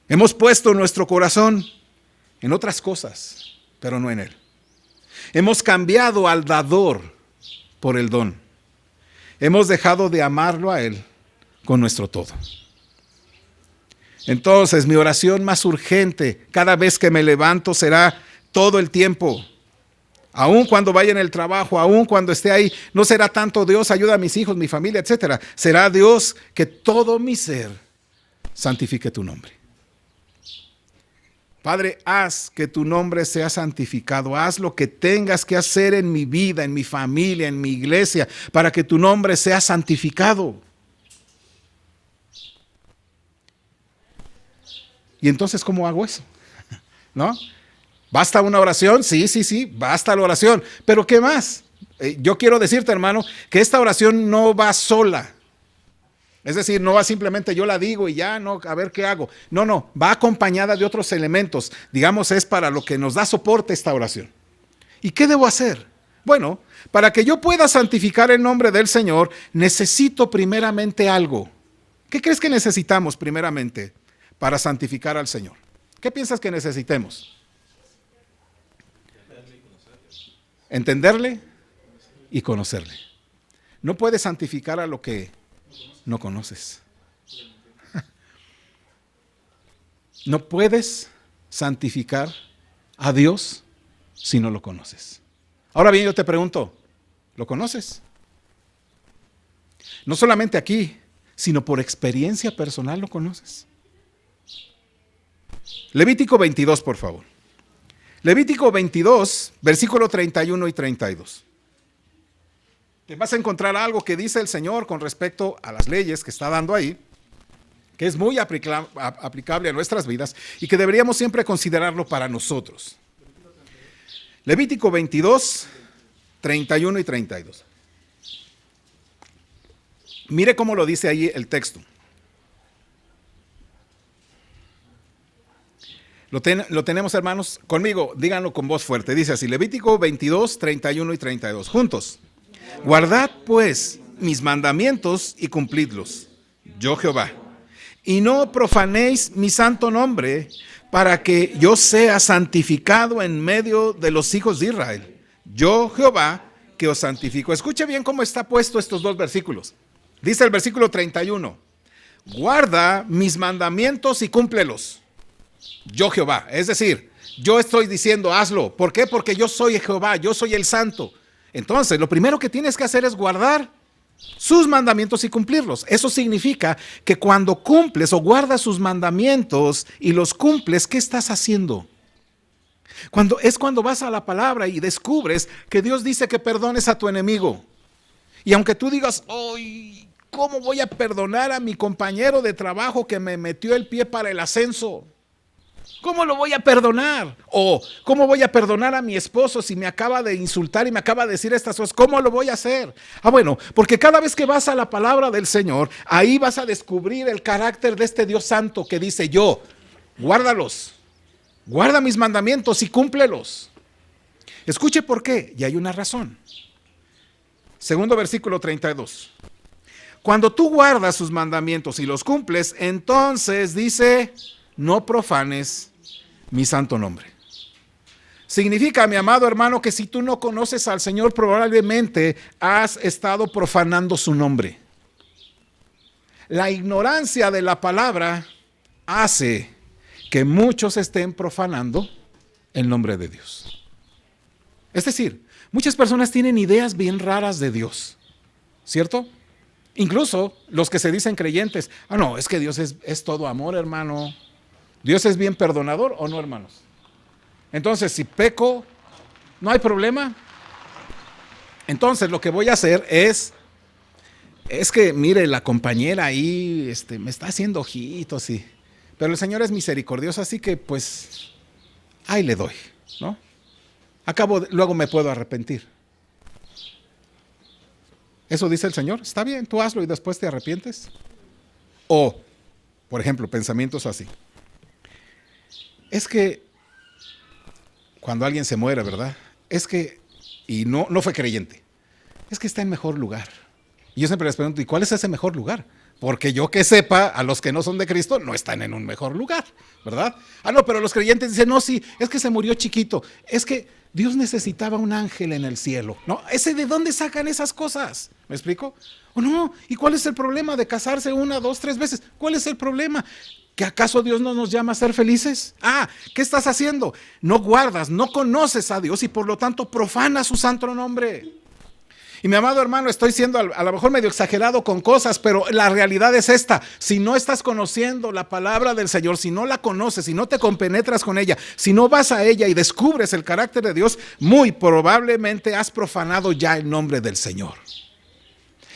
Hemos puesto nuestro corazón en otras cosas, pero no en Él. Hemos cambiado al dador por el don. Hemos dejado de amarlo a Él con nuestro todo. Entonces, mi oración más urgente cada vez que me levanto será todo el tiempo: Aún cuando vaya en el trabajo, aún cuando esté ahí, no será tanto Dios, ayuda a mis hijos, mi familia, etcétera. Será Dios que todo mi ser santifique tu nombre. Padre, haz que tu nombre sea santificado. Haz lo que tengas que hacer en mi vida, en mi familia, en mi iglesia, para que tu nombre sea santificado. Y entonces, ¿cómo hago eso? ¿No? ¿Basta una oración? Sí, basta la oración. Pero ¿qué más? Yo quiero decirte, hermano, que esta oración no va sola. Es decir, no va simplemente yo la digo y ya, no, a ver qué hago. No, va acompañada de otros elementos. Digamos, es para lo que nos da soporte esta oración. ¿Y qué debo hacer? Bueno, para que yo pueda santificar el nombre del Señor, necesito primeramente algo. ¿Qué crees que necesitamos primeramente para santificar al Señor? ¿Qué piensas que necesitemos? Entenderle y conocerle. No puedes santificar a lo que no conoces. No puedes santificar a Dios si no lo conoces. Ahora bien, yo te pregunto, ¿lo conoces? No solamente aquí, sino por experiencia personal lo conoces. Levítico 22, por favor. Levítico 22, versículo 31 y 32. Te vas a encontrar algo que dice el Señor con respecto a las leyes que está dando ahí, que es muy aplicable a nuestras vidas y que deberíamos siempre considerarlo para nosotros. Levítico 22, 31 y 32. Mire cómo lo dice ahí el texto. Lo tenemos, hermanos, conmigo, díganlo con voz fuerte. Dice así, Levítico 22, 31 y 32. Juntos. Guardad pues mis mandamientos y cumplidlos, yo Jehová. Y no profanéis mi santo nombre, para que yo sea santificado en medio de los hijos de Israel. Yo Jehová, que os santifico. Escuche bien cómo está puesto estos dos versículos. Dice el versículo 31, guarda mis mandamientos y cúmplelos. Yo Jehová, es decir, yo estoy diciendo hazlo. ¿Por qué? Porque yo soy Jehová, yo soy el santo. Entonces, lo primero que tienes que hacer es guardar sus mandamientos y cumplirlos. Eso significa que cuando cumples o guardas sus mandamientos y los cumples, ¿qué estás haciendo? Cuando vas a la palabra y descubres que Dios dice que perdones a tu enemigo. Y aunque tú digas, ¡ay! ¿Cómo voy a perdonar a mi compañero de trabajo que me metió el pie para el ascenso? ¿Cómo lo voy a perdonar? O ¿cómo voy a perdonar a mi esposo si me acaba de insultar y me acaba de decir estas cosas? ¿Cómo lo voy a hacer? Bueno, porque cada vez que vas a la palabra del Señor, ahí vas a descubrir el carácter de este Dios santo que dice yo, guárdalos, guarda mis mandamientos y cúmplelos. Escuche por qué, y hay una razón. Segundo versículo 32. Cuando tú guardas sus mandamientos y los cumples, entonces dice, no profanes mi santo nombre. Significa, mi amado hermano, que si tú no conoces al Señor, probablemente has estado profanando su nombre. La ignorancia de la palabra hace que muchos estén profanando el nombre de Dios. Es decir, muchas personas tienen ideas bien raras de Dios, ¿cierto? Incluso los que se dicen creyentes, no, es que Dios es todo amor, hermano. ¿Dios es bien perdonador o no, hermanos? Entonces, si peco, ¿no hay problema? Entonces, lo que voy a hacer es que, mire, la compañera ahí me está haciendo ojitos, pero el Señor es misericordioso, así que, pues, ahí le doy, ¿no? Luego me puedo arrepentir. ¿Eso dice el Señor? Está bien, tú hazlo y después te arrepientes. O, por ejemplo, pensamientos así. Es que cuando alguien se muere, ¿verdad? Y no fue creyente, es que está en mejor lugar. Y yo siempre les pregunto, ¿y cuál es ese mejor lugar? Porque yo que sepa, a los que no son de Cristo no están en un mejor lugar, ¿verdad? No, pero los creyentes dicen, no, sí, es que se murió chiquito, es que Dios necesitaba un ángel en el cielo. No, ¿de dónde sacan esas cosas? ¿Me explico? ¿O no? ¿Y cuál es el problema de casarse 1, 2, 3 veces? ¿Cuál es el problema? ¿Que acaso Dios no nos llama a ser felices? ¿Qué estás haciendo? No guardas, no conoces a Dios y por lo tanto profanas su santo nombre. Y mi amado hermano, estoy siendo a lo mejor medio exagerado con cosas, pero la realidad es esta: si no estás conociendo la palabra del Señor, si no la conoces, si no te compenetras con ella, si no vas a ella y descubres el carácter de Dios, muy probablemente has profanado ya el nombre del Señor.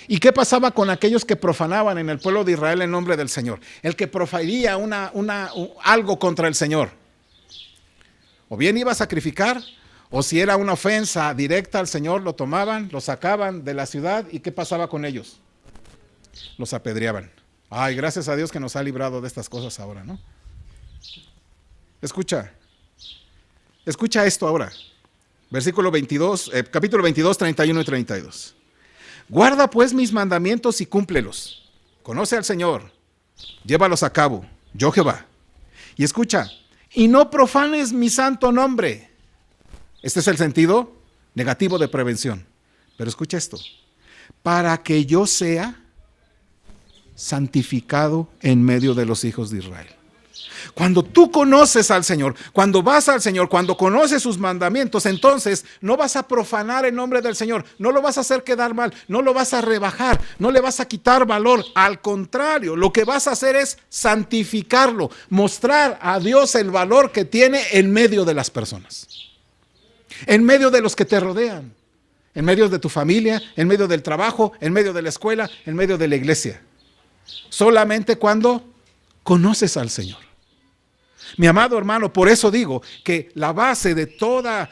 ¿Y qué pasaba con aquellos que profanaban en el pueblo de Israel el nombre del Señor? El que profería algo contra el Señor, o bien iba a sacrificar, o si era una ofensa directa al Señor, lo tomaban, lo sacaban de la ciudad. ¿Y qué pasaba con ellos? Los apedreaban. Ay, gracias a Dios que nos ha librado de estas cosas ahora, ¿no? Escucha esto ahora. Versículo 22, capítulo 22, 31 y 32. Guarda pues mis mandamientos y cúmplelos. Conoce al Señor, llévalos a cabo, yo Jehová. Y escucha, y no profanes mi santo nombre. Este es el sentido negativo de prevención. Pero escucha esto: para que yo sea santificado en medio de los hijos de Israel. Cuando tú conoces al Señor, cuando vas al Señor, cuando conoces sus mandamientos, entonces no vas a profanar el nombre del Señor, no lo vas a hacer quedar mal, no lo vas a rebajar, no le vas a quitar valor. Al contrario, lo que vas a hacer es santificarlo, mostrar a Dios el valor que tiene en medio de las personas, en medio de los que te rodean, en medio de tu familia, en medio del trabajo, en medio de la escuela, en medio de la iglesia. Solamente cuando conoces al Señor. Mi amado hermano, por eso digo que la base de toda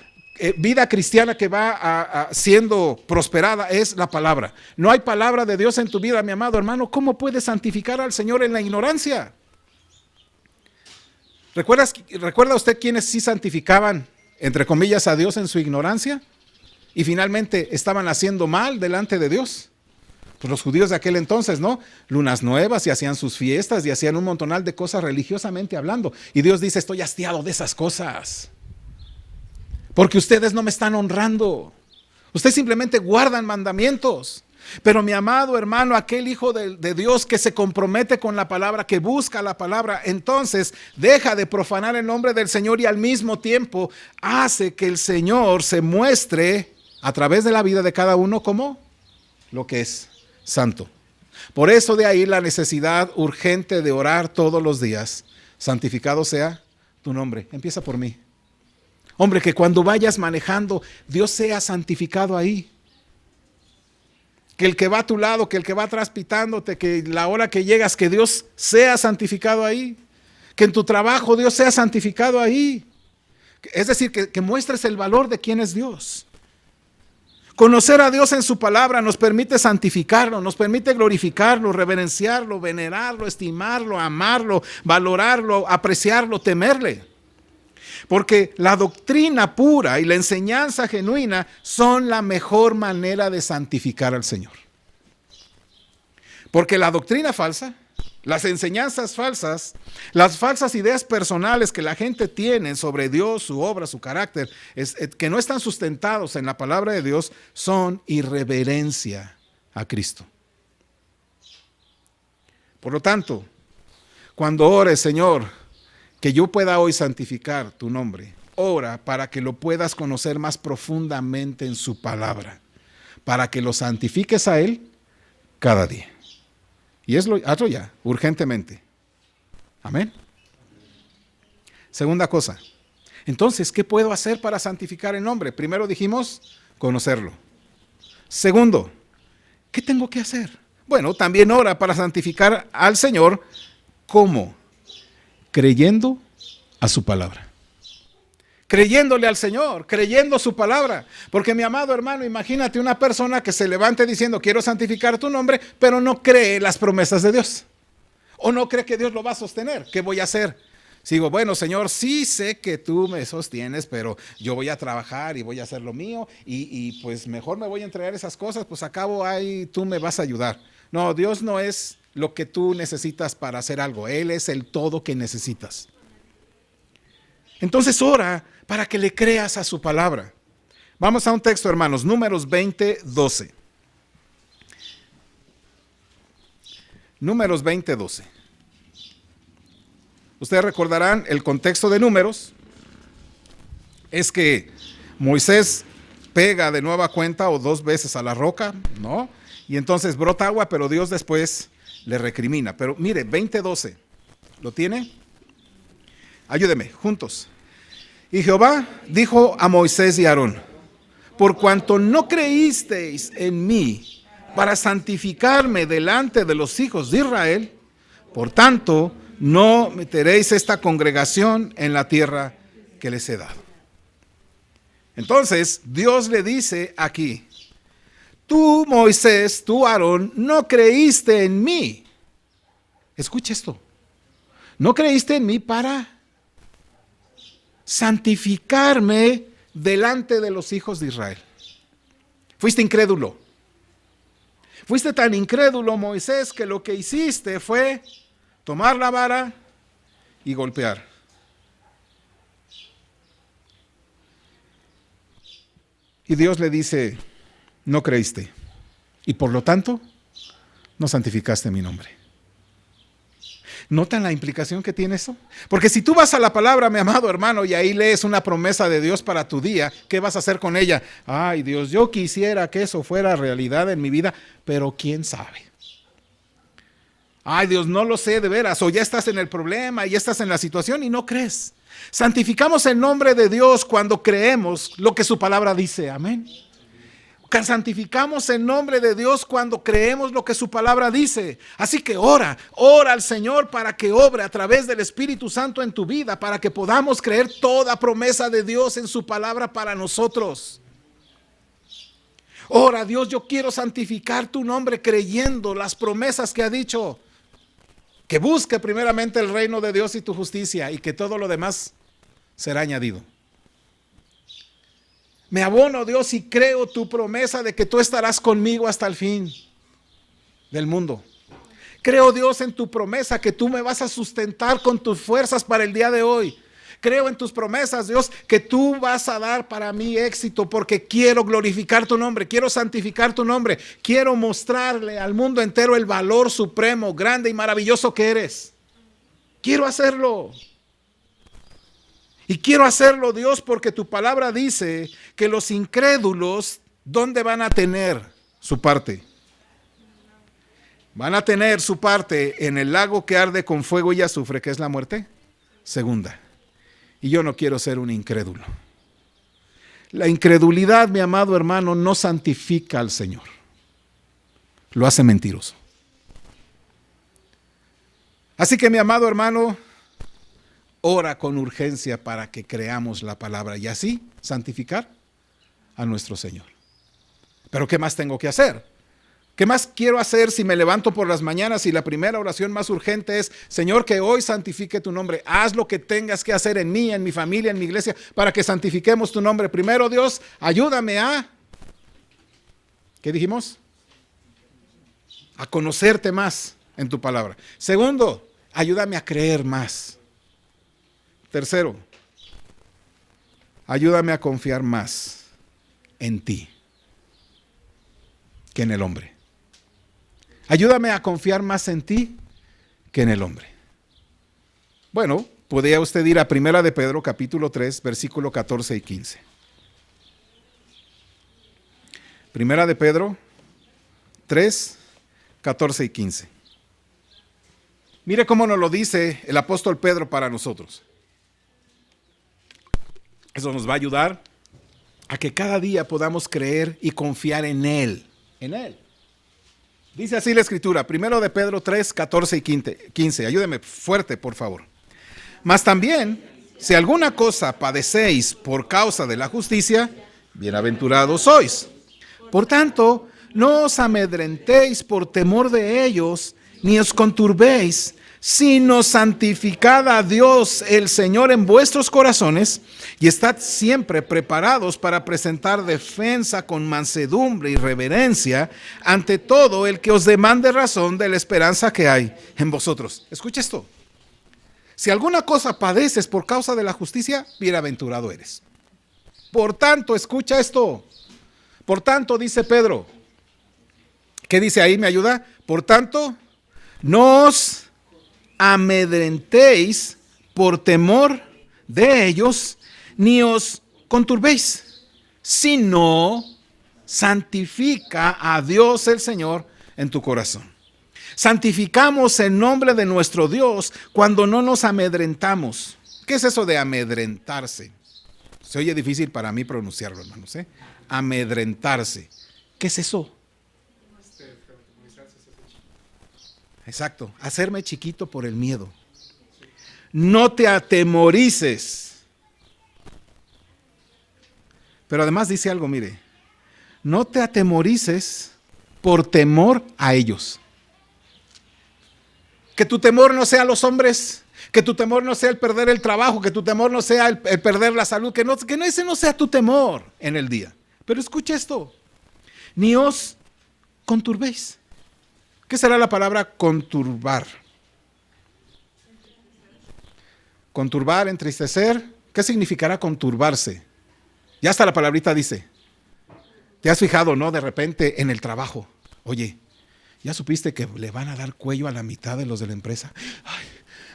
vida cristiana que va siendo prosperada es la palabra. No hay palabra de Dios en tu vida, mi amado hermano. ¿Cómo puedes santificar al Señor en la ignorancia? ¿Recuerda usted quiénes sí santificaban, entre comillas, a Dios en su ignorancia? Y finalmente estaban haciendo mal delante de Dios. Pues los judíos de aquel entonces, ¿no? Lunas nuevas, y hacían sus fiestas y hacían un montonal de cosas religiosamente hablando. Y Dios dice: estoy hastiado de esas cosas, porque ustedes no me están honrando. Ustedes simplemente guardan mandamientos. Pero mi amado hermano, aquel hijo de Dios que se compromete con la palabra, que busca la palabra, entonces deja de profanar el nombre del Señor y al mismo tiempo hace que el Señor se muestre a través de la vida de cada uno como lo que es: santo. Por eso de ahí la necesidad urgente de orar todos los días: santificado sea tu nombre. Empieza por mí. Hombre, que cuando vayas manejando, Dios sea santificado ahí. Que el que va a tu lado, que el que va atrás pitándote, que la hora que llegas, que Dios sea santificado ahí. Que en tu trabajo Dios sea santificado ahí. Es decir, que muestres el valor de quién es Dios. Conocer a Dios en su palabra nos permite santificarlo, nos permite glorificarlo, reverenciarlo, venerarlo, estimarlo, amarlo, valorarlo, apreciarlo, temerle. Porque la doctrina pura y la enseñanza genuina son la mejor manera de santificar al Señor. Porque la doctrina falsa, las enseñanzas falsas, las falsas ideas personales que la gente tiene sobre Dios, su obra, su carácter, que no están sustentados en la palabra de Dios, son irreverencia a Cristo. Por lo tanto, cuando ores: Señor, que yo pueda hoy santificar tu nombre, ora para que lo puedas conocer más profundamente en su palabra, para que lo santifiques a Él cada día. Y hazlo ya, urgentemente. Amén. Segunda cosa. Entonces, ¿qué puedo hacer para santificar el nombre? Primero dijimos, conocerlo. Segundo, ¿qué tengo que hacer? Bueno, también ora para santificar al Señor. ¿Cómo? Creyendo a su palabra. Creyéndole al Señor, creyendo su palabra. Porque mi amado hermano, imagínate una persona que se levante diciendo: quiero santificar tu nombre, pero no cree las promesas de Dios. O no cree que Dios lo va a sostener. ¿Qué voy a hacer? Sigo: bueno, Señor, sí sé que tú me sostienes, pero yo voy a trabajar y voy a hacer lo mío y pues mejor me voy a entregar esas cosas, pues a cabo ahí tú me vas a ayudar. No, Dios no es lo que tú necesitas para hacer algo. Él es el todo que necesitas. Entonces ora para que le creas a su palabra. Vamos a un texto, hermanos, Números 20, 12. Números 20, 12. Ustedes recordarán el contexto de Números. Es que Moisés pega de nueva cuenta o 2 veces a la roca, ¿no? Y entonces brota agua, pero Dios después le recrimina. Pero mire, 20:12, ¿lo tiene? Ayúdeme, juntos. Y Jehová dijo a Moisés y a Aarón: por cuanto no creísteis en mí para santificarme delante de los hijos de Israel, por tanto, no meteréis esta congregación en la tierra que les he dado. Entonces, Dios le dice aquí: tú, Moisés, tú, Aarón, no creíste en mí. Escucha esto. No creíste en mí para santificarme delante de los hijos de Israel. Fuiste incrédulo. Fuiste tan incrédulo, Moisés, que lo que hiciste fue tomar la vara y golpear. Y Dios le dice: no creíste, y por lo tanto no santificaste mi nombre. ¿Notan la implicación que tiene eso? Porque si tú vas a la palabra, mi amado hermano, y ahí lees una promesa de Dios para tu día, ¿qué vas a hacer con ella? Ay, Dios, yo quisiera que eso fuera realidad en mi vida, pero quién sabe. Ay, Dios, no lo sé de veras, o ya estás en el problema, ya estás en la situación y no crees. Santificamos el nombre de Dios cuando creemos lo que su palabra dice, amén. Santificamos el nombre de Dios cuando creemos lo que su palabra dice. Así que ora al Señor para que obre a través del Espíritu Santo en tu vida, para que podamos creer toda promesa de Dios en su palabra para nosotros. Ora, Dios, yo quiero santificar tu nombre creyendo las promesas que ha dicho. Que busque primeramente el reino de Dios y tu justicia, y que todo lo demás será añadido. Me abono, Dios, y creo tu promesa de que tú estarás conmigo hasta el fin del mundo. Creo, Dios, en tu promesa que tú me vas a sustentar con tus fuerzas para el día de hoy. Creo en tus promesas, Dios, que tú vas a dar para mí éxito, porque quiero glorificar tu nombre, quiero santificar tu nombre, quiero mostrarle al mundo entero el valor supremo, grande y maravilloso que eres. Quiero hacerlo. Y quiero hacerlo, Dios, porque tu palabra dice que los incrédulos, ¿dónde van a tener su parte? Van a tener su parte en el lago que arde con fuego y azufre, que es la muerte segunda. Y yo no quiero ser un incrédulo. La incredulidad, mi amado hermano, no santifica al Señor. Lo hace mentiroso. Así que, mi amado hermano, ora con urgencia para que creamos la palabra y así santificar a nuestro Señor. Pero ¿qué más tengo que hacer? ¿Qué más quiero hacer si me levanto por las mañanas y la primera oración más urgente es: Señor, que hoy santifique tu nombre? Haz lo que tengas que hacer en mí, en mi familia, en mi iglesia, para que santifiquemos tu nombre. Primero, Dios, ayúdame a, ¿qué dijimos? A conocerte más en tu palabra. Segundo, ayúdame a creer más. Tercero, ayúdame a confiar más en ti que en el hombre. Ayúdame a confiar más en ti que en el hombre. Bueno, podría usted ir a 1 de Pedro, capítulo 3, versículo 14 y 15. 1 de Pedro 3, 14 y 15. Mire cómo nos lo dice el apóstol Pedro para nosotros. Eso nos va a ayudar a que cada día podamos creer y confiar en Él. En Él. Dice así la Escritura, 1 de Pedro 3, 14 y 15. Ayúdeme fuerte, por favor. Mas también, si alguna cosa padecéis por causa de la justicia, bienaventurados sois. Por tanto, no os amedrentéis por temor de ellos, ni os conturbéis, sino santificad a Dios el Señor en vuestros corazones, y estad siempre preparados para presentar defensa con mansedumbre y reverencia ante todo el que os demande razón de la esperanza que hay en vosotros. Escucha esto. Si alguna cosa padeces por causa de la justicia, bienaventurado eres. Por tanto, escucha esto. Por tanto, dice Pedro. ¿Qué dice ahí? ¿Me ayuda? Por tanto, no os amedrentéis por temor de ellos, ni os conturbéis, sino santifica a Dios el Señor en tu corazón. Santificamos el nombre de nuestro Dios cuando no nos amedrentamos. ¿Qué es eso de amedrentarse? Se oye difícil para mí pronunciarlo, hermanos, ¿eh? Amedrentarse. ¿Qué es eso? Exacto, hacerme chiquito por el miedo. No te atemorices. Pero además dice algo, mire, no te atemorices por temor a ellos. Que tu temor no sea los hombres, que tu temor no sea el perder el trabajo, que tu temor no sea el perder la salud, que ese no sea tu temor en el día. Pero escucha esto, ni os conturbéis. ¿Qué será la palabra conturbar? Conturbar, entristecer. ¿Qué significará conturbarse? Ya hasta la palabrita dice. ¿Te has fijado, no? De repente en el trabajo. Oye, ¿ya supiste que le van a dar cuello a la mitad de los de la empresa?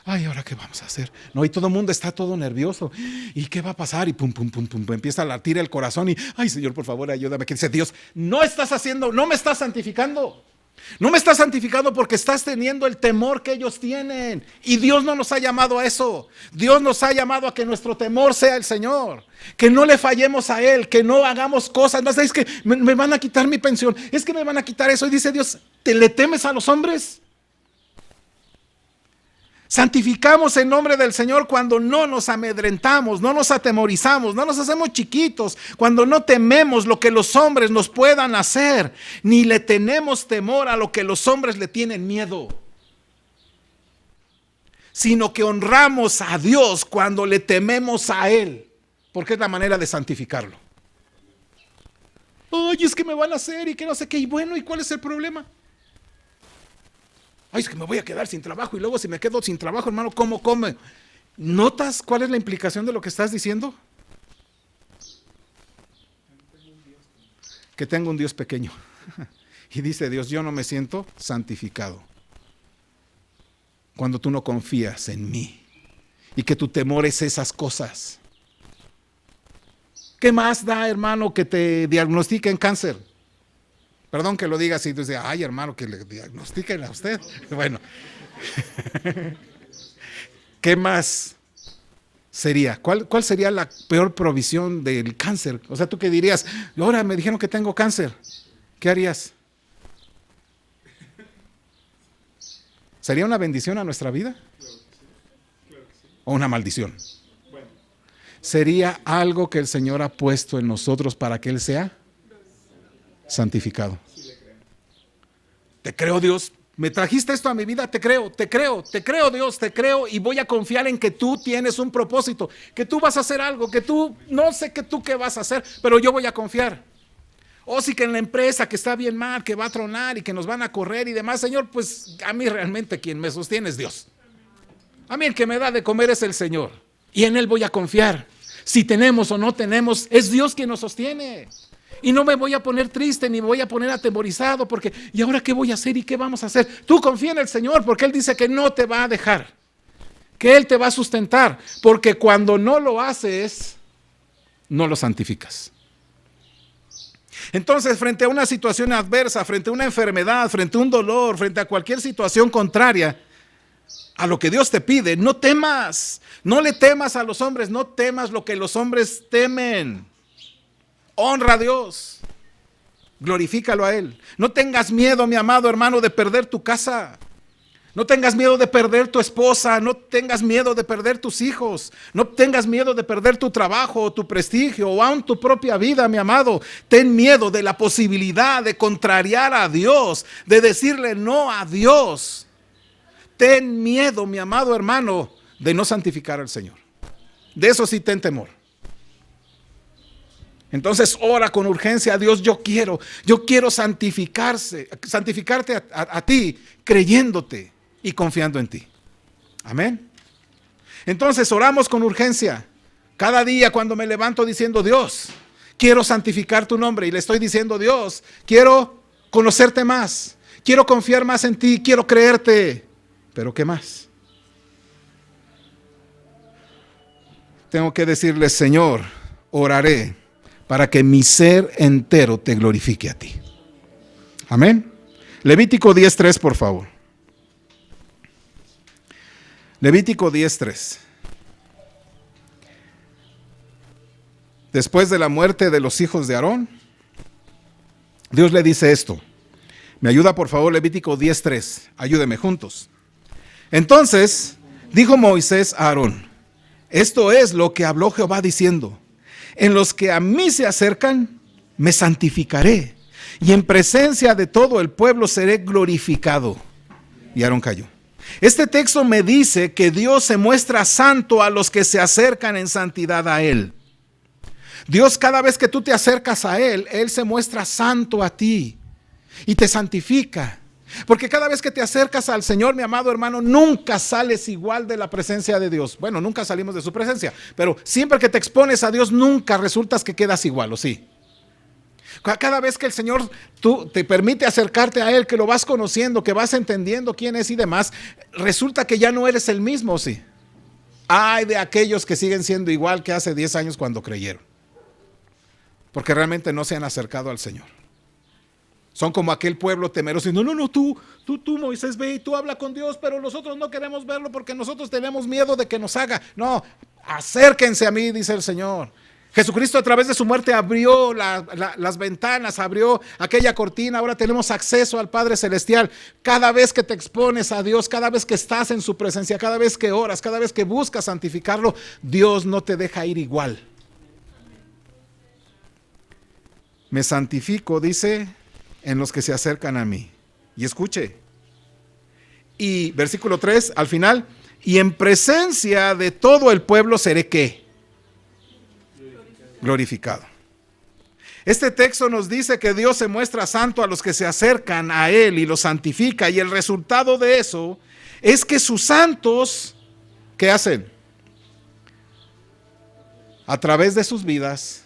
Ay, ¿ahora qué vamos a hacer? No, y todo el mundo está todo nervioso. ¿Y qué va a pasar? Y pum, pum, pum, pum, empieza a latir el corazón y, ay, Señor, por favor, ayúdame. Que dice Dios, no me estás santificando. No me estás santificando porque estás teniendo el temor que ellos tienen. Y Dios no nos ha llamado a eso. Dios nos ha llamado a que nuestro temor sea el Señor. Que no le fallemos a Él, que no hagamos cosas. No, es que me van a quitar mi pensión, es que me van a quitar eso. Y dice Dios, ¿le temes a los hombres? Santificamos el nombre del Señor cuando no nos amedrentamos, no nos atemorizamos, no nos hacemos chiquitos, cuando no tememos lo que los hombres nos puedan hacer, ni le tenemos temor a lo que los hombres le tienen miedo, sino que honramos a Dios cuando le tememos a Él, porque es la manera de santificarlo. Ay, es que me van a hacer y que no sé qué, y bueno, ¿y cuál es el problema? Ay, es que me voy a quedar sin trabajo y luego si me quedo sin trabajo, hermano, ¿cómo come? ¿Notas cuál es la implicación de lo que estás diciendo? Que tengo un Dios pequeño. Y dice Dios, yo no me siento santificado cuando tú no confías en mí y que tu temor es esas cosas. ¿Qué más da, hermano, que te diagnostiquen cáncer? Perdón que lo diga así, entonces, ay, hermano, que le diagnostiquen a usted. Bueno, ¿qué más sería? ¿Cuál sería la peor provisión del cáncer? O sea, ¿tú qué dirías? Ahora me dijeron que tengo cáncer. ¿Qué harías? ¿Sería una bendición a nuestra vida? ¿O una maldición? ¿Sería algo que el Señor ha puesto en nosotros para que Él sea santificado? Te creo, Dios, me trajiste esto a mi vida, te creo, Dios, te creo y voy a confiar en que tú tienes un propósito, que tú vas a hacer algo, que tú, no sé que tú qué vas a hacer, pero yo voy a confiar. O sí que en la empresa que está bien mal, que va a tronar y que nos van a correr y demás, Señor, pues a mí realmente quien me sostiene es Dios. A mí el que me da de comer es el Señor y en Él voy a confiar. Si tenemos o no tenemos, es Dios quien nos sostiene. Y no me voy a poner triste ni me voy a poner atemorizado porque ¿y ahora qué voy a hacer y qué vamos a hacer? Tú confía en el Señor porque Él dice que no te va a dejar, que Él te va a sustentar, porque cuando no lo haces, no lo santificas. Entonces, frente a una situación adversa, frente a una enfermedad, frente a un dolor, frente a cualquier situación contraria a lo que Dios te pide, no temas, no le temas a los hombres, no temas lo que los hombres temen. Honra a Dios, glorifícalo a Él. No tengas miedo, mi amado hermano, de perder tu casa. No tengas miedo de perder tu esposa, no tengas miedo de perder tus hijos, no tengas miedo de perder tu trabajo, tu prestigio o aún tu propia vida, mi amado. Ten miedo de la posibilidad de contrariar a Dios, de decirle no a Dios. Ten miedo, mi amado hermano, de no santificar al Señor. De eso sí ten temor. Entonces ora con urgencia a Dios, yo quiero santificarte a ti, creyéndote y confiando en ti. Amén. Entonces oramos con urgencia. Cada día cuando me levanto diciendo, Dios, quiero santificar tu nombre. Y le estoy diciendo, Dios, quiero conocerte más. Quiero confiar más en ti, quiero creerte. Pero ¿qué más? tengo que decirle, Señor, oraré para que mi ser entero te glorifique a ti. Amén. Levítico 10:3, por favor. Levítico 10:3. Después de la muerte de los hijos de Aarón, Dios le dice esto. Me ayuda, por favor, Levítico 10:3. Ayúdeme juntos. Entonces dijo Moisés a Aarón: esto es lo que habló Jehová diciendo: en los que a mí se acercan, me santificaré, y en presencia de todo el pueblo seré glorificado. Y Aarón cayó. Este texto me dice que Dios se muestra santo a los que se acercan en santidad a Él. Dios, cada vez que tú te acercas a Él, Él se muestra santo a ti y te santifica. Porque cada vez que te acercas al Señor, mi amado hermano, nunca sales igual de la presencia de Dios. Bueno, nunca salimos de su presencia, pero siempre que te expones a Dios, nunca resultas que quedas igual, ¿o sí? Cada vez que el Señor te permite acercarte a Él, que lo vas conociendo, que vas entendiendo quién es y demás, resulta que ya no eres el mismo, ¿o sí? Ay de aquellos que siguen siendo igual que hace 10 años cuando creyeron, porque realmente no se han acercado al Señor. Son como aquel pueblo temeroso. No, tú Moisés, ve y tú habla con Dios, pero nosotros no queremos verlo porque nosotros tenemos miedo de que nos haga. No, acérquense a mí, dice el Señor. Jesucristo a través de su muerte abrió las ventanas, abrió aquella cortina. Ahora tenemos acceso al Padre Celestial. Cada vez que te expones a Dios, cada vez que estás en su presencia, cada vez que oras, cada vez que buscas santificarlo, Dios no te deja ir igual. Me santifico, dice, en los que se acercan a mí. Y escuche. Y versículo 3, al final, y en presencia de todo el pueblo seré ¿qué? Glorificado. Este texto nos dice que Dios se muestra santo a los que se acercan a Él y los santifica. Y el resultado de eso es que sus santos, ¿qué hacen? A través de sus vidas,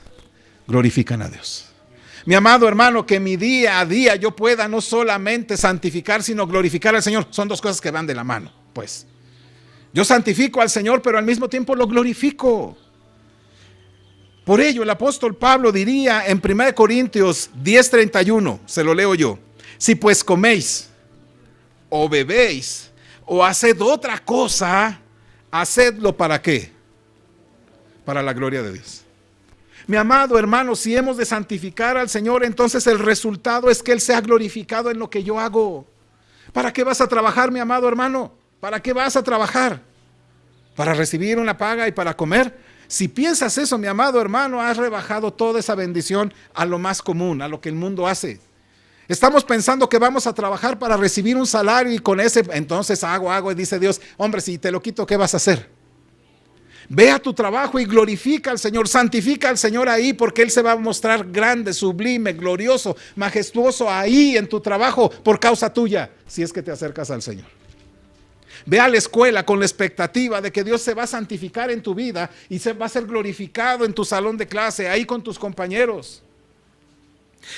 glorifican a Dios. Mi amado hermano, que mi día a día yo pueda no solamente santificar, sino glorificar al Señor. Son dos cosas que van de la mano, pues. Yo santifico al Señor, pero al mismo tiempo lo glorifico. Por ello, el apóstol Pablo diría en 1 Corintios 10:31, se lo leo yo: si pues coméis, o bebéis, o haced otra cosa, hacedlo ¿para qué? Para la gloria de Dios. Mi amado hermano, si hemos de santificar al Señor, entonces el resultado es que Él sea glorificado en lo que yo hago. ¿Para qué vas a trabajar, mi amado hermano? ¿Para qué vas a trabajar? ¿Para recibir una paga y para comer? Si piensas eso, mi amado hermano, has rebajado toda esa bendición a lo más común, a lo que el mundo hace. Estamos pensando que vamos a trabajar para recibir un salario y con ese, entonces hago, y dice Dios, hombre, si te lo quito, ¿qué vas a hacer? Ve a tu trabajo y glorifica al Señor, santifica al Señor ahí, porque Él se va a mostrar grande, sublime, glorioso, majestuoso ahí en tu trabajo por causa tuya, si es que te acercas al Señor. Ve a la escuela con la expectativa de que Dios se va a santificar en tu vida y se va a ser glorificado en tu salón de clase, ahí con tus compañeros.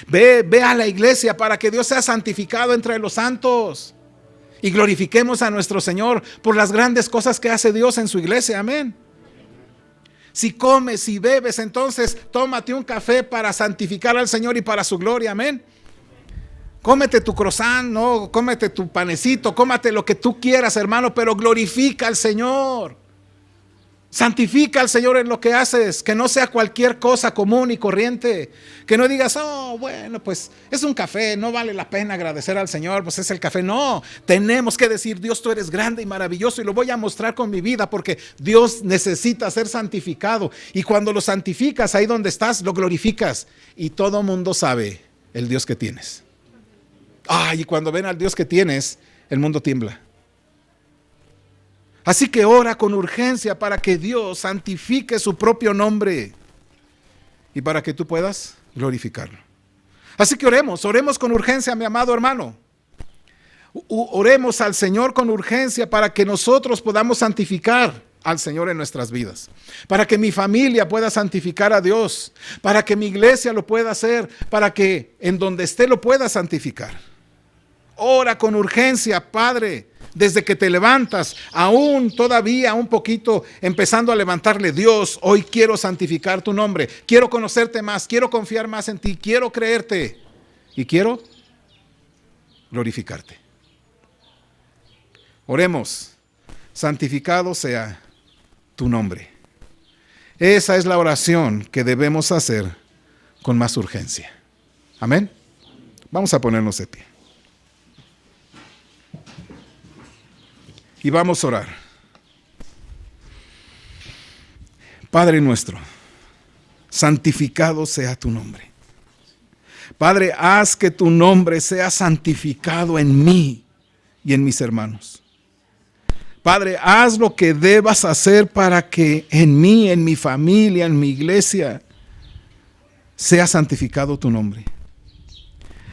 Ve a la iglesia para que Dios sea santificado entre los santos y glorifiquemos a nuestro Señor por las grandes cosas que hace Dios en su iglesia. Amén. Si comes y bebes, entonces tómate un café para santificar al Señor y para su gloria. Amén. Cómete tu croissant, no, cómete tu panecito, cómate lo que tú quieras, hermano, pero glorifica al Señor. Santifica al Señor en lo que haces, que no sea cualquier cosa común y corriente. Que no digas, oh, bueno, pues es un café, no vale la pena agradecer al Señor, pues es el café. No, tenemos que decir, Dios, tú eres grande y maravilloso y lo voy a mostrar con mi vida porque Dios necesita ser santificado. Y cuando lo santificas, ahí donde estás, lo glorificas. Y todo mundo sabe el Dios que tienes. Y cuando ven al Dios que tienes, el mundo tiembla. Así que ora con urgencia para que Dios santifique su propio nombre y para que tú puedas glorificarlo. Así que oremos con urgencia, mi amado hermano. Oremos al Señor con urgencia para que nosotros podamos santificar al Señor en nuestras vidas, para que mi familia pueda santificar a Dios, para que mi iglesia lo pueda hacer, para que en donde esté lo pueda santificar. Ora con urgencia, Padre, desde que te levantas, aún todavía un poquito empezando a levantarle: Dios, hoy quiero santificar tu nombre, quiero conocerte más, quiero confiar más en ti, quiero creerte y quiero glorificarte. Oremos. Santificado sea tu nombre. Esa es la oración que debemos hacer con más urgencia. Amén. Vamos a ponernos de pie. Y vamos a orar. Padre nuestro, santificado sea tu nombre. Padre, haz que tu nombre sea santificado en mí y en mis hermanos. Padre, haz lo que debas hacer para que en mí, en mi familia, en mi iglesia, sea santificado tu nombre.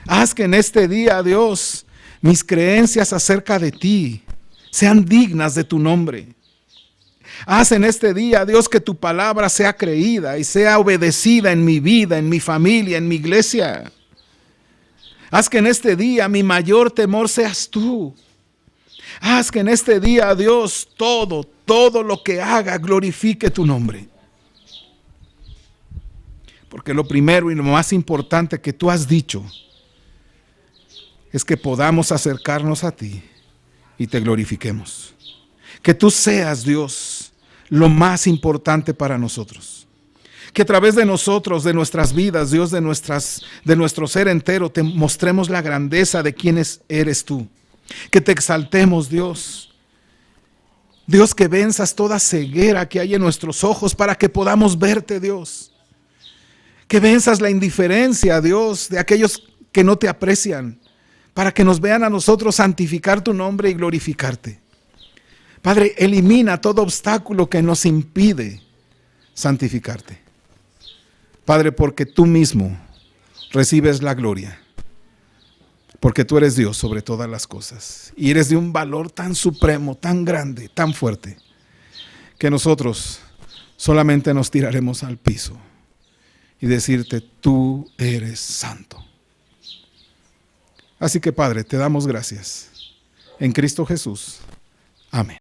Haz que en este día, Dios, mis creencias acerca de ti sean dignas de tu nombre. Haz en este día, Dios, que tu palabra sea creída y sea obedecida en mi vida, en mi familia, en mi iglesia. Haz que en este día mi mayor temor seas tú. Haz que en este día, Dios, todo lo que haga glorifique tu nombre. Porque lo primero y lo más importante que tú has dicho es que podamos acercarnos a ti y te glorifiquemos. Que tú seas, Dios, lo más importante para nosotros. Que a través de nosotros, de nuestras vidas, Dios, de nuestro ser entero, te mostremos la grandeza de quién eres tú. Que te exaltemos, Dios. Dios, que venzas toda ceguera que hay en nuestros ojos para que podamos verte, Dios. Que venzas la indiferencia, Dios, de aquellos que no te aprecian, para que nos vean a nosotros santificar tu nombre y glorificarte. Padre, elimina todo obstáculo que nos impide santificarte. Padre, porque tú mismo recibes la gloria. Porque tú eres Dios sobre todas las cosas. Y eres de un valor tan supremo, tan grande, tan fuerte, que nosotros solamente nos tiraremos al piso y decirte: tú eres santo. Así que, Padre, te damos gracias. En Cristo Jesús. Amén.